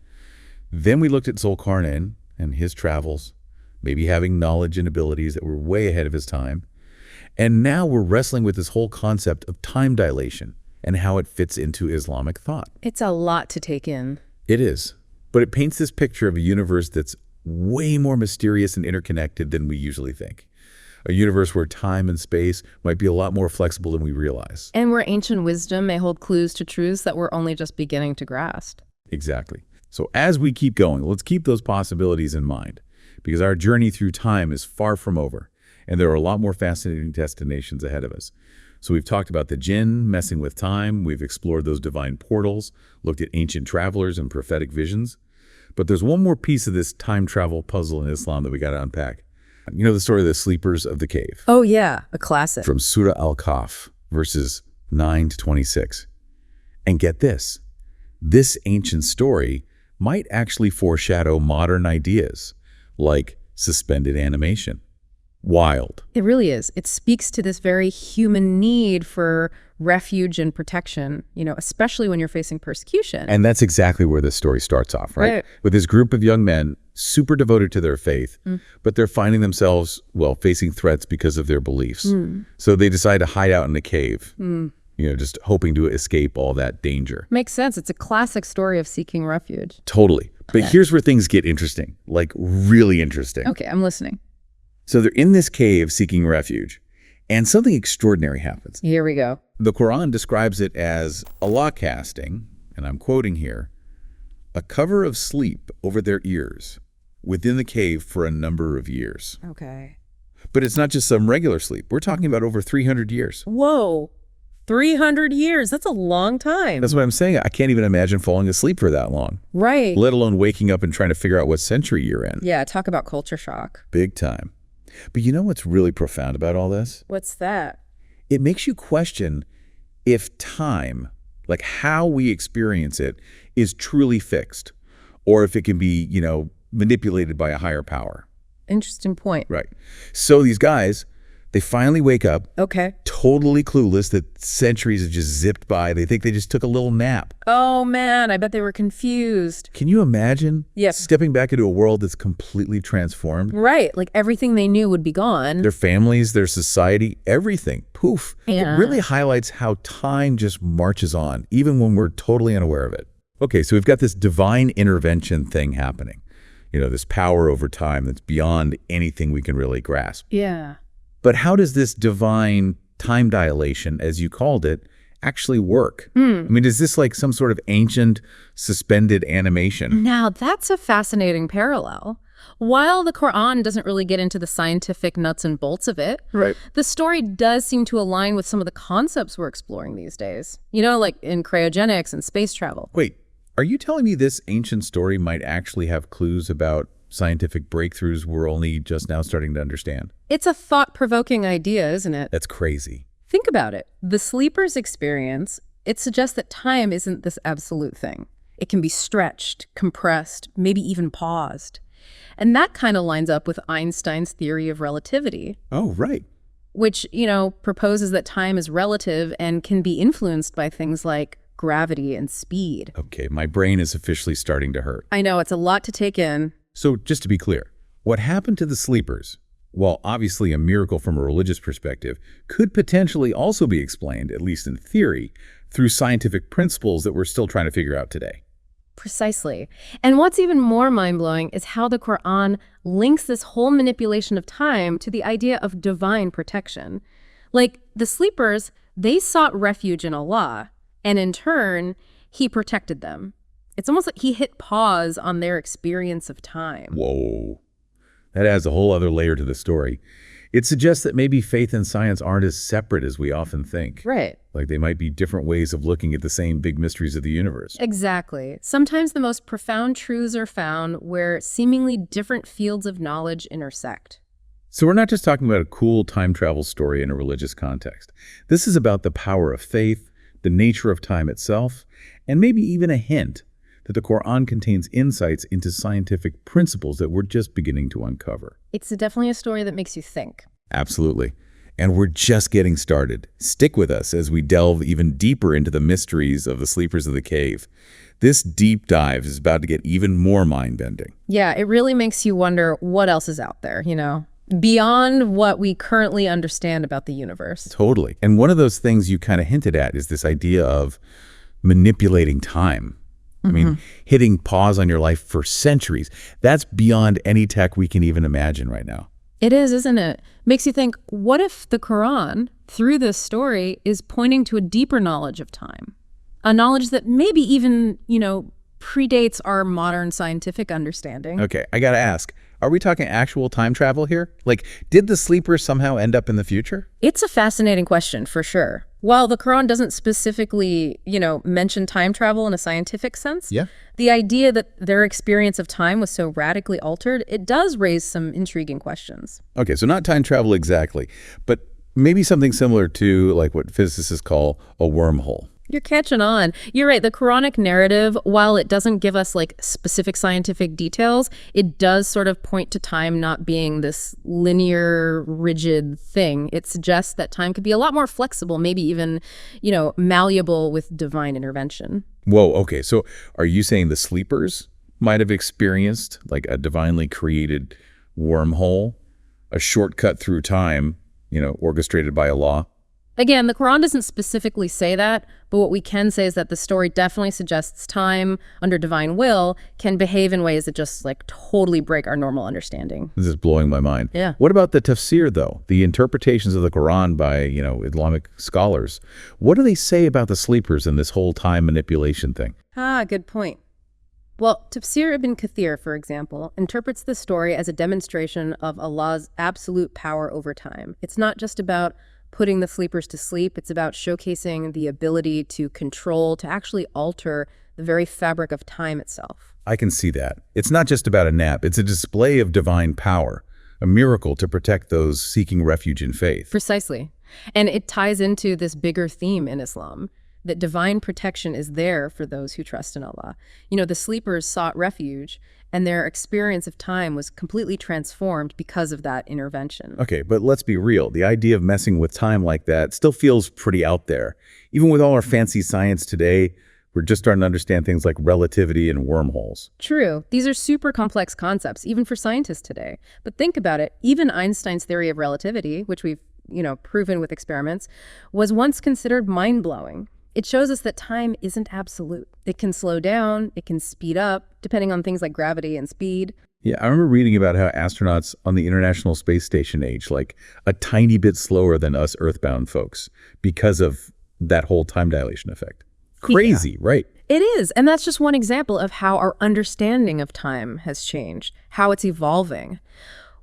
Then we looked at Zulqarnain and his travels, maybe having knowledge and abilities that were way ahead of his time. And now we're wrestling with this whole concept of time dilation and how it fits into Islamic thought. It's a lot to take in. It is. But it paints this picture of a universe that's way more mysterious and interconnected than we usually think. A universe where time and space might be a lot more flexible than we realize. And where ancient wisdom may hold clues to truths that we're only just beginning to grasp. Exactly. So as we keep going, let's keep those possibilities in mind, because our journey through time is far from over, and there are a lot more fascinating destinations ahead of us. So we've talked about the jinn messing with time, we've explored those divine portals, looked at ancient travelers and prophetic visions. But there's one more piece of this time travel puzzle in Islam that we got to unpack. You know the story of the sleepers of the cave? Oh yeah, a classic. From Surah Al-Kahf, verses 9 to 26. And get this ancient story might actually foreshadow modern ideas, like suspended animation. Wild. It really is. It speaks to this very human need for refuge and protection, especially when you're facing persecution. And that's exactly where this story starts off, right? With this group of young men, super devoted to their faith, but they're finding themselves, facing threats because of their beliefs. So they decide to hide out in a cave, just hoping to escape all that danger. Makes sense. It's a classic story of seeking refuge. Totally. But here's where things get interesting, like really interesting. Okay, I'm listening. So they're in this cave seeking refuge, and something extraordinary happens. Here we go. The Quran describes it as Allah casting, and I'm quoting here, a cover of sleep over their ears within the cave for a number of years. Okay. But it's not just some regular sleep. We're talking about over 300 years. Whoa. 300 years. That's a long time. That's what I'm saying. I can't even imagine falling asleep for that long. Right. Let alone waking up and trying to figure out what century you're in. Yeah, talk about culture shock. Big time. But you know what's really profound about all this? What's that? It makes you question if time, like how we experience it, is truly fixed, or if it can be, manipulated by a higher power. Interesting point. Right. So these guys, they finally wake up. Okay. Totally clueless that centuries have just zipped by. They think they just took a little nap. Oh, man, I bet they were confused. Can you imagine Yes. stepping back into a world that's completely transformed? Right, like everything they knew would be gone. Their families, their society, everything. Poof. Yeah. It really highlights how time just marches on, even when we're totally unaware of it. Okay, so we've got this divine intervention thing happening. This power over time that's beyond anything we can really grasp. Yeah. But how does this divine time dilation, as you called it, actually work? I mean, is this like some sort of ancient suspended animation? Now, that's a fascinating parallel. While the Quran doesn't really get into the scientific nuts and bolts of it, Right. the story does seem to align with some of the concepts we're exploring these days. Like in cryogenics and space travel. Wait, are you telling me this ancient story might actually have clues about scientific breakthroughs we're only just now starting to understand? It's a thought-provoking idea, isn't it? That's crazy. Think about it. The sleeper's experience, it suggests that time isn't this absolute thing. It can be stretched, compressed, maybe even paused. And that kind of lines up with Einstein's theory of relativity. Oh, right. Which, proposes that time is relative and can be influenced by things like gravity and speed. Okay, my brain is officially starting to hurt. I know, it's a lot to take in. So just to be clear, what happened to the sleepers, while obviously a miracle from a religious perspective, could potentially also be explained, at least in theory, through scientific principles that we're still trying to figure out today. Precisely. And what's even more mind-blowing is how the Quran links this whole manipulation of time to the idea of divine protection. Like the sleepers, they sought refuge in Allah, and in turn, he protected them. It's almost like he hit pause on their experience of time. Whoa. That adds a whole other layer to the story. It suggests that maybe faith and science aren't as separate as we often think. Right. Like they might be different ways of looking at the same big mysteries of the universe. Exactly. Sometimes the most profound truths are found where seemingly different fields of knowledge intersect. So we're not just talking about a cool time travel story in a religious context. This is about the power of faith, the nature of time itself, and maybe even a hint that the Quran contains insights into scientific principles that we're just beginning to uncover. It's definitely a story that makes you think. Absolutely. And we're just getting started. Stick with us as we delve even deeper into the mysteries of the sleepers of the cave. This deep dive is about to get even more mind-bending. Yeah, it really makes you wonder what else is out there, beyond what we currently understand about the universe. Totally. And one of those things you kind of hinted at is this idea of manipulating time. I mean, hitting pause on your life for centuries. That's beyond any tech we can even imagine right now. It is, isn't it? Makes you think, what if the Quran, through this story, is pointing to a deeper knowledge of time? A knowledge that maybe even, predates our modern scientific understanding. Okay, I gotta ask, are we talking actual time travel here? Like, did the sleepers somehow end up in the future? It's a fascinating question, for sure. While the Quran doesn't specifically, mention time travel in a scientific sense, the idea that their experience of time was so radically altered, it does raise some intriguing questions. Okay, so not time travel exactly, but maybe something similar to like what physicists call a wormhole. You're catching on. You're right. The Quranic narrative, while it doesn't give us like specific scientific details, it does sort of point to time not being this linear, rigid thing. It suggests that time could be a lot more flexible, maybe even, malleable with divine intervention. Whoa, okay. So are you saying the sleepers might have experienced like a divinely created wormhole, a shortcut through time, orchestrated by Allah? Again, the Quran doesn't specifically say that, but what we can say is that the story definitely suggests time under divine will can behave in ways that just like totally break our normal understanding. This is blowing my mind. Yeah. What about the tafsir though? The interpretations of the Quran by, Islamic scholars. What do they say about the sleepers and this whole time manipulation thing? Good point. Well, Tafsir ibn Kathir, for example, interprets the story as a demonstration of Allah's absolute power over time. It's not just about putting the sleepers to sleep. It's about showcasing the ability to control, to actually alter the very fabric of time itself. I can see that. It's not just about a nap. It's a display of divine power, a miracle to protect those seeking refuge in faith. Precisely. And it ties into this bigger theme in Islam, that divine protection is there for those who trust in Allah. The sleepers sought refuge, and their experience of time was completely transformed because of that intervention. Okay, but let's be real. The idea of messing with time like that still feels pretty out there. Even with all our fancy science today, we're just starting to understand things like relativity and wormholes. True. These are super complex concepts, even for scientists today. But think about it. Even Einstein's theory of relativity, which we've, proven with experiments, was once considered mind-blowing. It shows us that time isn't absolute. It can slow down, it can speed up, depending on things like gravity and speed. Yeah, I remember reading about how astronauts on the International Space Station age like a tiny bit slower than us Earthbound folks because of that whole time dilation effect. Crazy, right? It is, and that's just one example of how our understanding of time has changed, how it's evolving.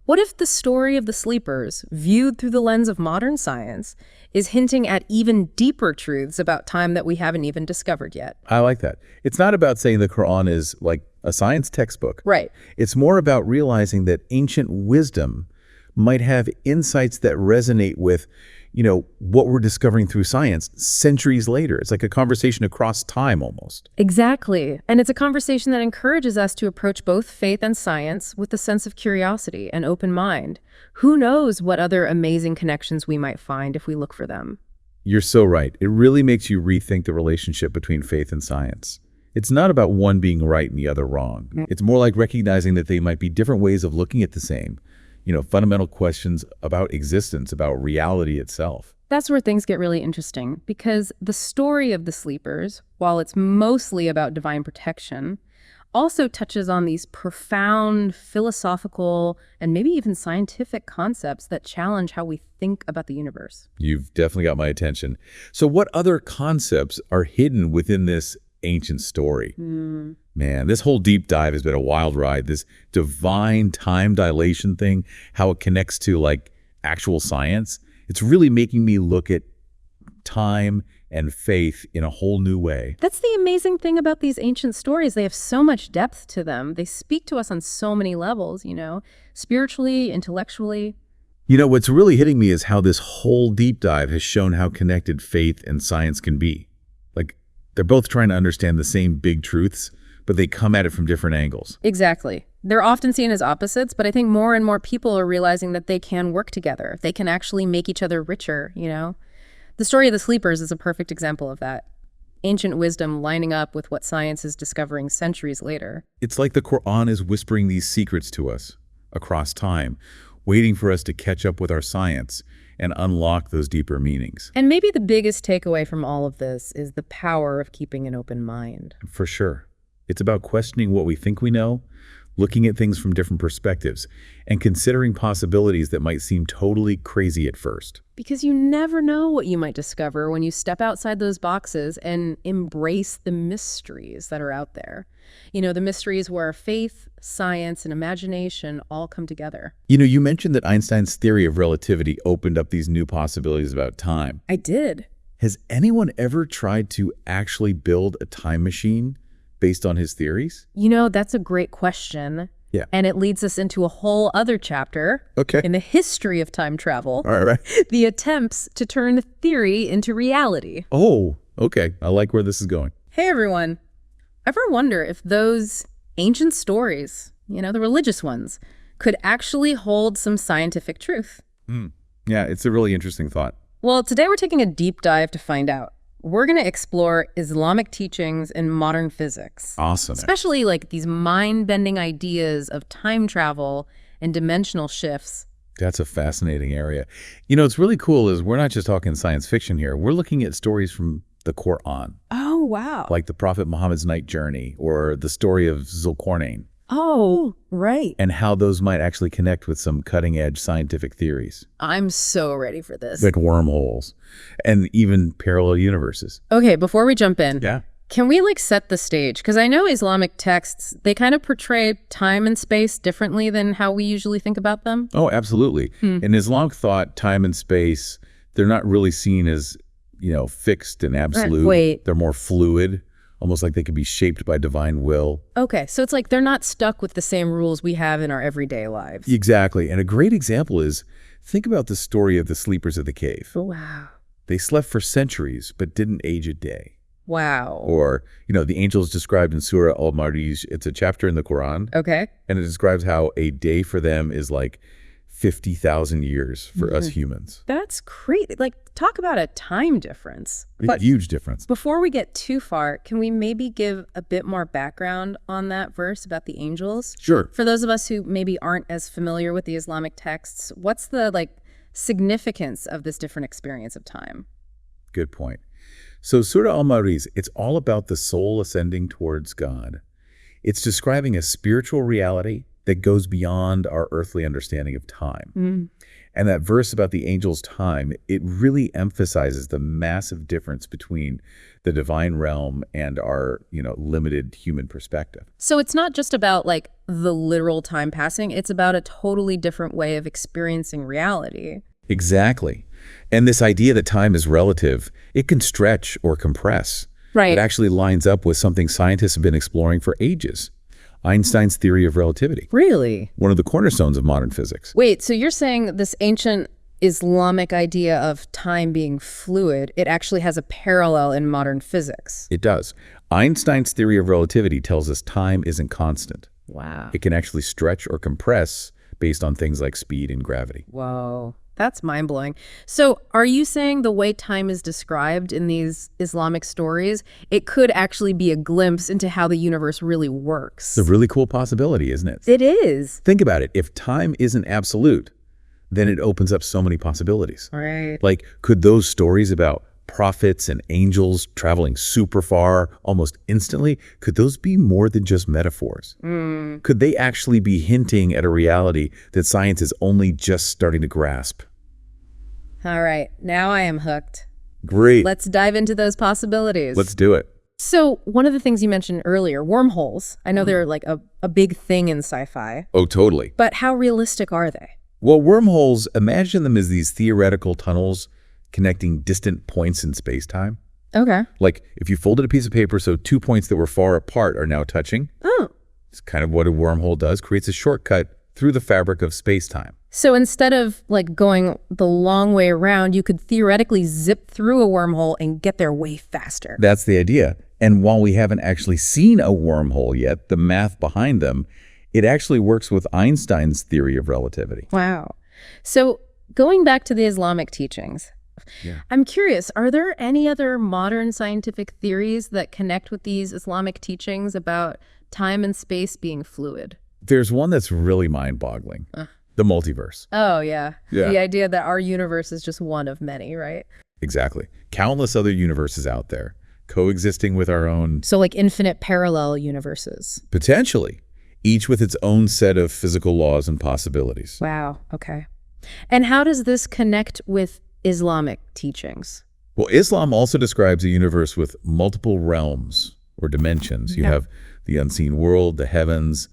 What if the story of the sleepers, viewed through the lens of modern science, is hinting at even deeper truths about time that we haven't even discovered yet? I like that. It's not about saying the Quran is like a science textbook. Right. It's more about realizing that ancient wisdom might have insights that resonate with, what we're discovering through science centuries later. It's like a conversation across time almost. Exactly. And it's a conversation that encourages us to approach both faith and science with a sense of curiosity and open mind. Who knows what other amazing connections we might find if we look for them? You're so right. It really makes you rethink the relationship between faith and science. It's not about one being right and the other wrong. It's more like recognizing that they might be different ways of looking at the same, fundamental questions about existence, about reality itself. That's where things get really interesting, because the story of the sleepers, while it's mostly about divine protection, also touches on these profound philosophical and maybe even scientific concepts that challenge how we think about the universe. You've definitely got my attention. So what other concepts are hidden within this ancient story? Man, this whole deep dive has been a wild ride. This divine time dilation thing, how it connects to like actual science. It's really making me look at time and faith in a whole new way. That's the amazing thing about these ancient stories. They have so much depth to them. They speak to us on so many levels, you know, spiritually, intellectually. You know, what's really hitting me is how this whole deep dive has shown how connected faith and science can be. Like, they're both trying to understand the same big truths, but they come at it from different angles. Exactly. They're often seen as opposites, but I think more and more people are realizing that they can work together. They can actually make each other richer, you know? The story of the sleepers is a perfect example of that. Ancient wisdom lining up with what science is discovering centuries later. It's like the Quran is whispering these secrets to us across time, waiting for us to catch up with our science and unlock those deeper meanings. And maybe the biggest takeaway from all of this is the power of keeping an open mind. For sure. It's about questioning what we think we know, looking at things from different perspectives, and considering possibilities that might seem totally crazy at first. Because you never know what you might discover when you step outside those boxes and embrace the mysteries that are out there. You know, the mysteries where faith, science, and imagination all come together. You know, you mentioned that Einstein's theory of relativity opened up these new possibilities about time. I did. Has anyone ever tried to actually build a time machine based on his theories? You know, that's a great question. Yeah. And it leads us into a whole other chapter in the history of time travel. All right. The attempts to turn theory into reality. Oh, okay. I like where this is going. Hey, everyone. Ever wonder if those ancient stories, you know, the religious ones, could actually hold some scientific truth? Yeah, it's a really interesting thought. Well, today we're taking a deep dive to find out. We're going to explore Islamic teachings in modern physics. Awesome. Especially like these mind-bending ideas of time travel and dimensional shifts. That's a fascinating area. You know, what's really cool is we're not just talking science fiction here. We're looking at stories from the Quran. Oh, wow. Like the Prophet Muhammad's night journey or the story of Zulqarnain. Oh, right. And how those might actually connect with some cutting-edge scientific theories. I'm so ready for this. Like wormholes and even parallel universes. Okay, before we jump in, Yeah. can we like set the stage? Because I know Islamic texts, they kind of portray time and space differently than how we usually think about them. Oh, absolutely. In Islamic thought, time and space, they're not really seen as, you know, fixed and absolute. Wait. They're more fluid, almost like they could be shaped by divine will. Okay, so it's like they're not stuck with the same rules we have in our everyday lives. Exactly. And a great example is, think about the story of the sleepers of the cave. Wow. They slept for centuries, but didn't age a day. Wow. Or, you know, the angels described in Surah Al-Marij, it's a chapter in the Quran. Okay. And it describes how a day for them is like 50,000 years for us humans. That's crazy. Like, talk about a time difference. A huge difference. Before we get too far, can we maybe give a bit more background on that verse about the angels? Sure. For those of us who maybe aren't as familiar with the Islamic texts, what's the like significance of this different experience of time? Good point. So Surah Al-Marij, it's all about the soul ascending towards God. It's describing a spiritual reality that goes beyond our earthly understanding of time. And that verse about the angel's time, it really emphasizes the massive difference between the divine realm and our, you know, limited human perspective. So it's not just about like the literal time passing, it's about a totally different way of experiencing reality. Exactly. And this idea that time is relative, it can stretch or compress. Right. It actually lines up with something scientists have been exploring for ages. Einstein's theory of relativity. Really? One of the cornerstones of modern physics. Wait, so you're saying this ancient Islamic idea of time being fluid, it actually has a parallel in modern physics? It does. Einstein's theory of relativity tells us time isn't constant. Wow. It can actually stretch or compress based on things like speed and gravity. Whoa. That's mind-blowing. So are you saying the way time is described in these Islamic stories, it could actually be a glimpse into how the universe really works? It's a really cool possibility, isn't it? It is. Think about it. If time isn't absolute, then it opens up so many possibilities. Right. Like, could those stories about prophets and angels traveling super far almost instantly, could those be more than just metaphors? Could they actually be hinting at a reality that science is only just starting to grasp? All right, now I am hooked. Great. Let's dive into those possibilities. Let's do it. So one of the things you mentioned earlier, wormholes, I know they're like a big thing in sci-fi. Oh, totally. But how realistic are they? Well, wormholes, imagine them as these theoretical tunnels connecting distant points in space-time. Okay. Like if you folded a piece of paper so 2 points that were far apart are now touching. Oh. It's kind of what a wormhole does, creates a shortcut through the fabric of space-time. So instead of like going the long way around, you could theoretically zip through a wormhole and get there way faster. That's the idea. And while we haven't actually seen a wormhole yet, the math behind them, it actually works with Einstein's theory of relativity. Wow. So going back to the Islamic teachings, I'm curious, are there any other modern scientific theories that connect with these Islamic teachings about time and space being fluid? There's one that's really mind-boggling. The multiverse. Oh, yeah. The idea that our universe is just one of many, right? Exactly. Countless other universes out there, coexisting with our own. So like infinite parallel universes. Potentially. Each with its own set of physical laws and possibilities. Wow. Okay. And how does this connect with Islamic teachings? Well, Islam also describes a universe with multiple realms or dimensions. You have the unseen world, the heavens,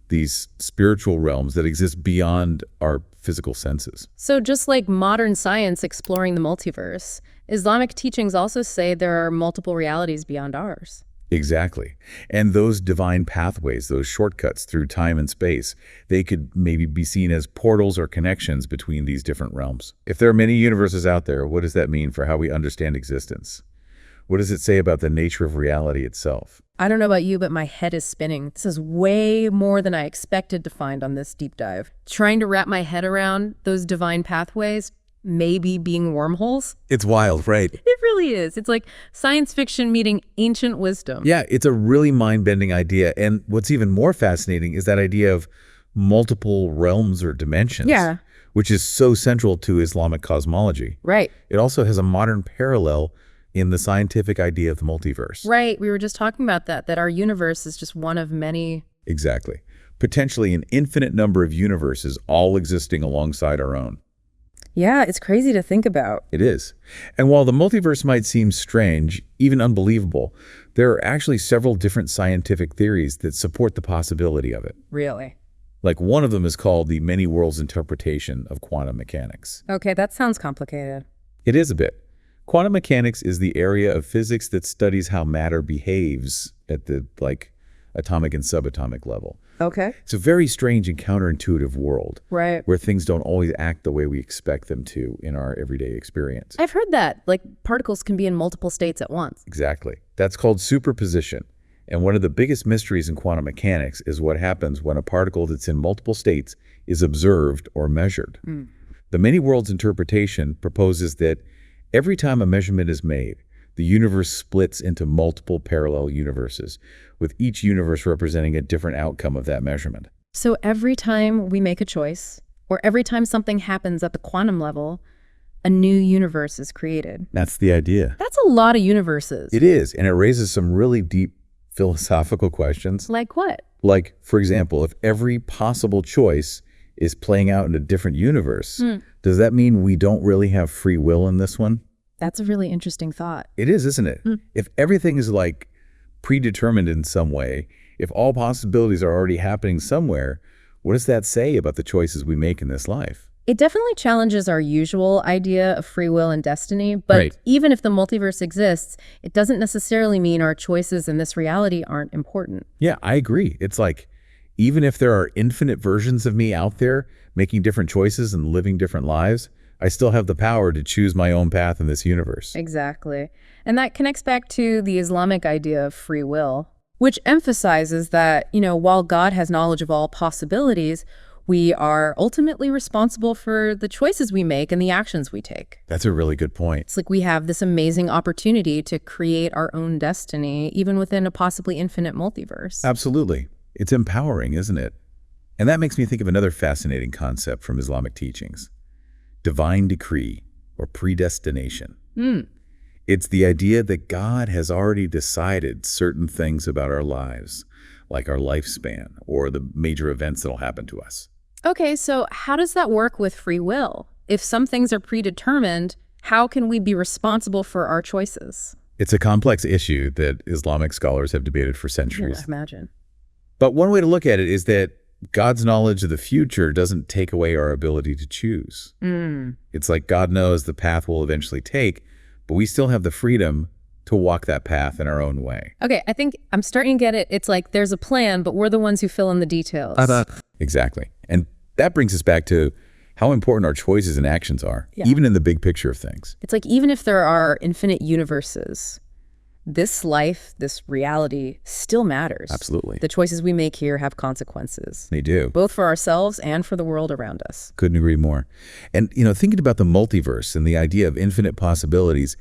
these spiritual realms that exist beyond our physical senses. So just like modern science exploring the multiverse, Islamic teachings also say there are multiple realities beyond ours. Exactly. And those divine pathways, those shortcuts through time and space, they could maybe be seen as portals or connections between these different realms. If there are many universes out there, what does that mean for how we understand existence? What does it say about the nature of reality itself? I don't know about you, but my head is spinning. This is way more than I expected to find on this deep dive. Trying to wrap my head around those divine pathways, maybe being wormholes. It's wild, right? It really is. It's like science fiction meeting ancient wisdom. Yeah, it's a really mind-bending idea. And what's even more fascinating is that idea of multiple realms or dimensions. Yeah. Which is so central to Islamic cosmology. Right. It also has a modern parallel in the scientific idea of the multiverse. Right. We were just talking about that our universe is just one of many. Exactly. Potentially an infinite number of universes all existing alongside our own. Yeah, it's crazy to think about. It is. And while the multiverse might seem strange, even unbelievable, there are actually several different scientific theories that support the possibility of it. Really? Like one of them is called the many worlds interpretation of quantum mechanics. Okay, that sounds complicated. It is a bit. Quantum mechanics is the area of physics that studies how matter behaves at the atomic and subatomic level. Okay. It's a very strange and counterintuitive world. Right. Where things don't always act the way we expect them to in our everyday experience. I've heard that, like particles can be in multiple states at once. Exactly. That's called superposition. And one of the biggest mysteries in quantum mechanics is what happens when a particle that's in multiple states is observed or measured. The many worlds interpretation proposes that every time a measurement is made, the universe splits into multiple parallel universes, with each universe representing a different outcome of that measurement. So every time we make a choice, or every time something happens at the quantum level, a new universe is created. That's the idea. That's a lot of universes. It is, and it raises some really deep philosophical questions. Like what? Like, for example, if every possible choice is playing out in a different universe, does that mean we don't really have free will in this one? That's a really interesting thought. It is, isn't it? If everything is like predetermined in some way, if all possibilities are already happening somewhere, what does that say about the choices we make in this life? It definitely challenges our usual idea of free will and destiny, but Right. even if the multiverse exists, it doesn't necessarily mean our choices in this reality aren't important. Yeah, I agree. It's like, even if there are infinite versions of me out there making different choices and living different lives, I still have the power to choose my own path in this universe. Exactly. And that connects back to the Islamic idea of free will, which emphasizes that, while God has knowledge of all possibilities, we are ultimately responsible for the choices we make and the actions we take. That's a really good point. It's like we have this amazing opportunity to create our own destiny, even within a possibly infinite multiverse. Absolutely. It's empowering, isn't it? And that makes me think of another fascinating concept from Islamic teachings: divine decree or predestination. It's the idea that God has already decided certain things about our lives, like our lifespan or the major events that'll happen to us. Okay, so how does that work with free will? If some things are predetermined, how can we be responsible for our choices? It's a complex issue that Islamic scholars have debated for centuries. Yeah, imagine. But one way to look at it is that God's knowledge of the future doesn't take away our ability to choose. It's like God knows the path we'll eventually take, but we still have the freedom to walk that path in our own way. Okay, I think I'm starting to get it. It's like there's a plan, but we're the ones who fill in the details. Exactly. And that brings us back to how important our choices and actions are, even in the big picture of things. It's like even if there are infinite universes, this life, this reality still matters. Absolutely. The choices we make here have consequences. They do. Both for ourselves and for the world around us. Couldn't agree more. And, thinking about the multiverse and the idea of infinite possibilities,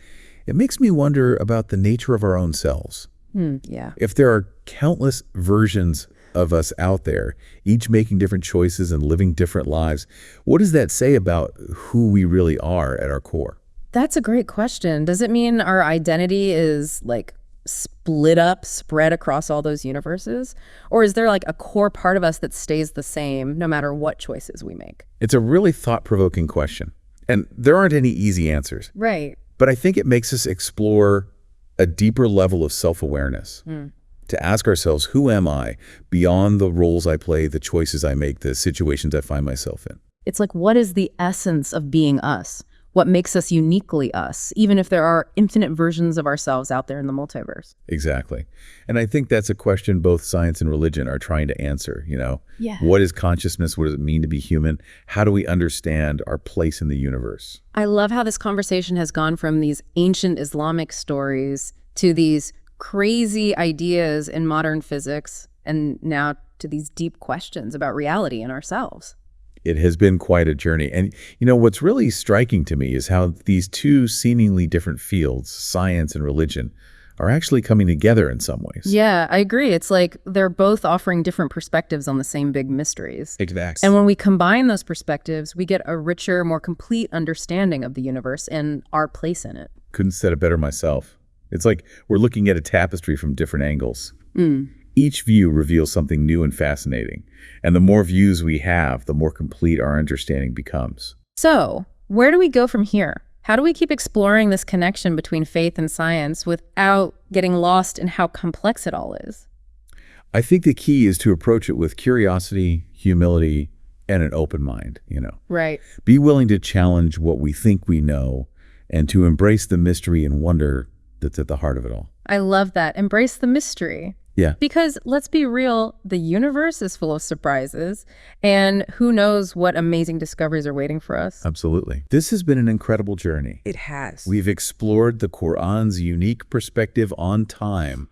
it makes me wonder about the nature of our own selves. Yeah. If there are countless versions of us out there, each making different choices and living different lives, what does that say about who we really are at our core? That's a great question. Does it mean our identity is like split up, spread across all those universes? Or is there like a core part of us that stays the same no matter what choices we make? It's a really thought-provoking question. And there aren't any easy answers. Right. But I think it makes us explore a deeper level of self-awareness. To ask ourselves, who am I beyond the roles I play, the choices I make, the situations I find myself in? It's like, what is the essence of being us? What makes us uniquely us, even if there are infinite versions of ourselves out there in the multiverse? Exactly. And I think that's a question both science and religion are trying to answer, Yeah. What is consciousness? What does it mean to be human? How do we understand our place in the universe? I love how this conversation has gone from these ancient Islamic stories to these crazy ideas in modern physics, and now to these deep questions about reality and ourselves. It has been quite a journey. And, what's really striking to me is how these two seemingly different fields, science and religion, are actually coming together in some ways. Yeah, I agree. It's like they're both offering different perspectives on the same big mysteries. Exactly. And when we combine those perspectives, we get a richer, more complete understanding of the universe and our place in it. Couldn't have said it better myself. It's like we're looking at a tapestry from different angles. Each view reveals something new and fascinating. And the more views we have, the more complete our understanding becomes. So, where do we go from here? How do we keep exploring this connection between faith and science without getting lost in how complex it all is? I think the key is to approach it with curiosity, humility, and an open mind, Right. Be willing to challenge what we think we know and to embrace the mystery and wonder that's at the heart of it all. I love that. Embrace the mystery. Yeah. Because let's be real, the universe is full of surprises, and who knows what amazing discoveries are waiting for us. Absolutely. This has been an incredible journey. It has. We've explored the Quran's unique perspective on time,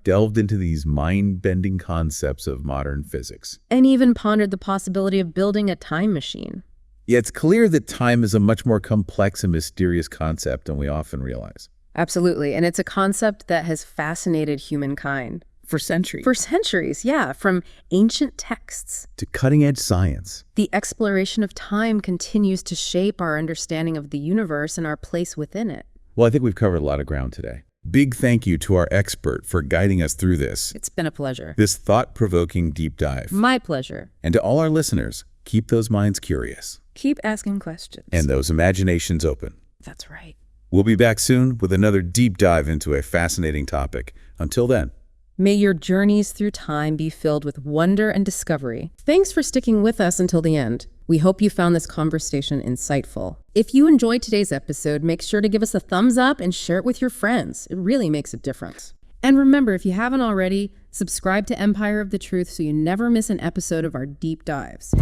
delved into these mind-bending concepts of modern physics, and even pondered the possibility of building a time machine. Yeah, it's clear that time is a much more complex and mysterious concept than we often realize. Absolutely. And it's a concept that has fascinated humankind. For centuries. For centuries, yeah. From ancient texts to cutting-edge science. The exploration of time continues to shape our understanding of the universe and our place within it. Well, I think we've covered a lot of ground today. Big thank you to our expert for guiding us through this. It's been a pleasure. This thought-provoking deep dive. My pleasure. And to all our listeners, keep those minds curious. Keep asking questions. And those imaginations open. That's right. We'll be back soon with another deep dive into a fascinating topic. Until then. May your journeys through time be filled with wonder and discovery. Thanks for sticking with us until the end. We hope you found this conversation insightful. If you enjoyed today's episode, make sure to give us a thumbs up and share it with your friends. It really makes a difference. And remember, if you haven't already, subscribe to Empire of the Truth so you never miss an episode of our deep dives.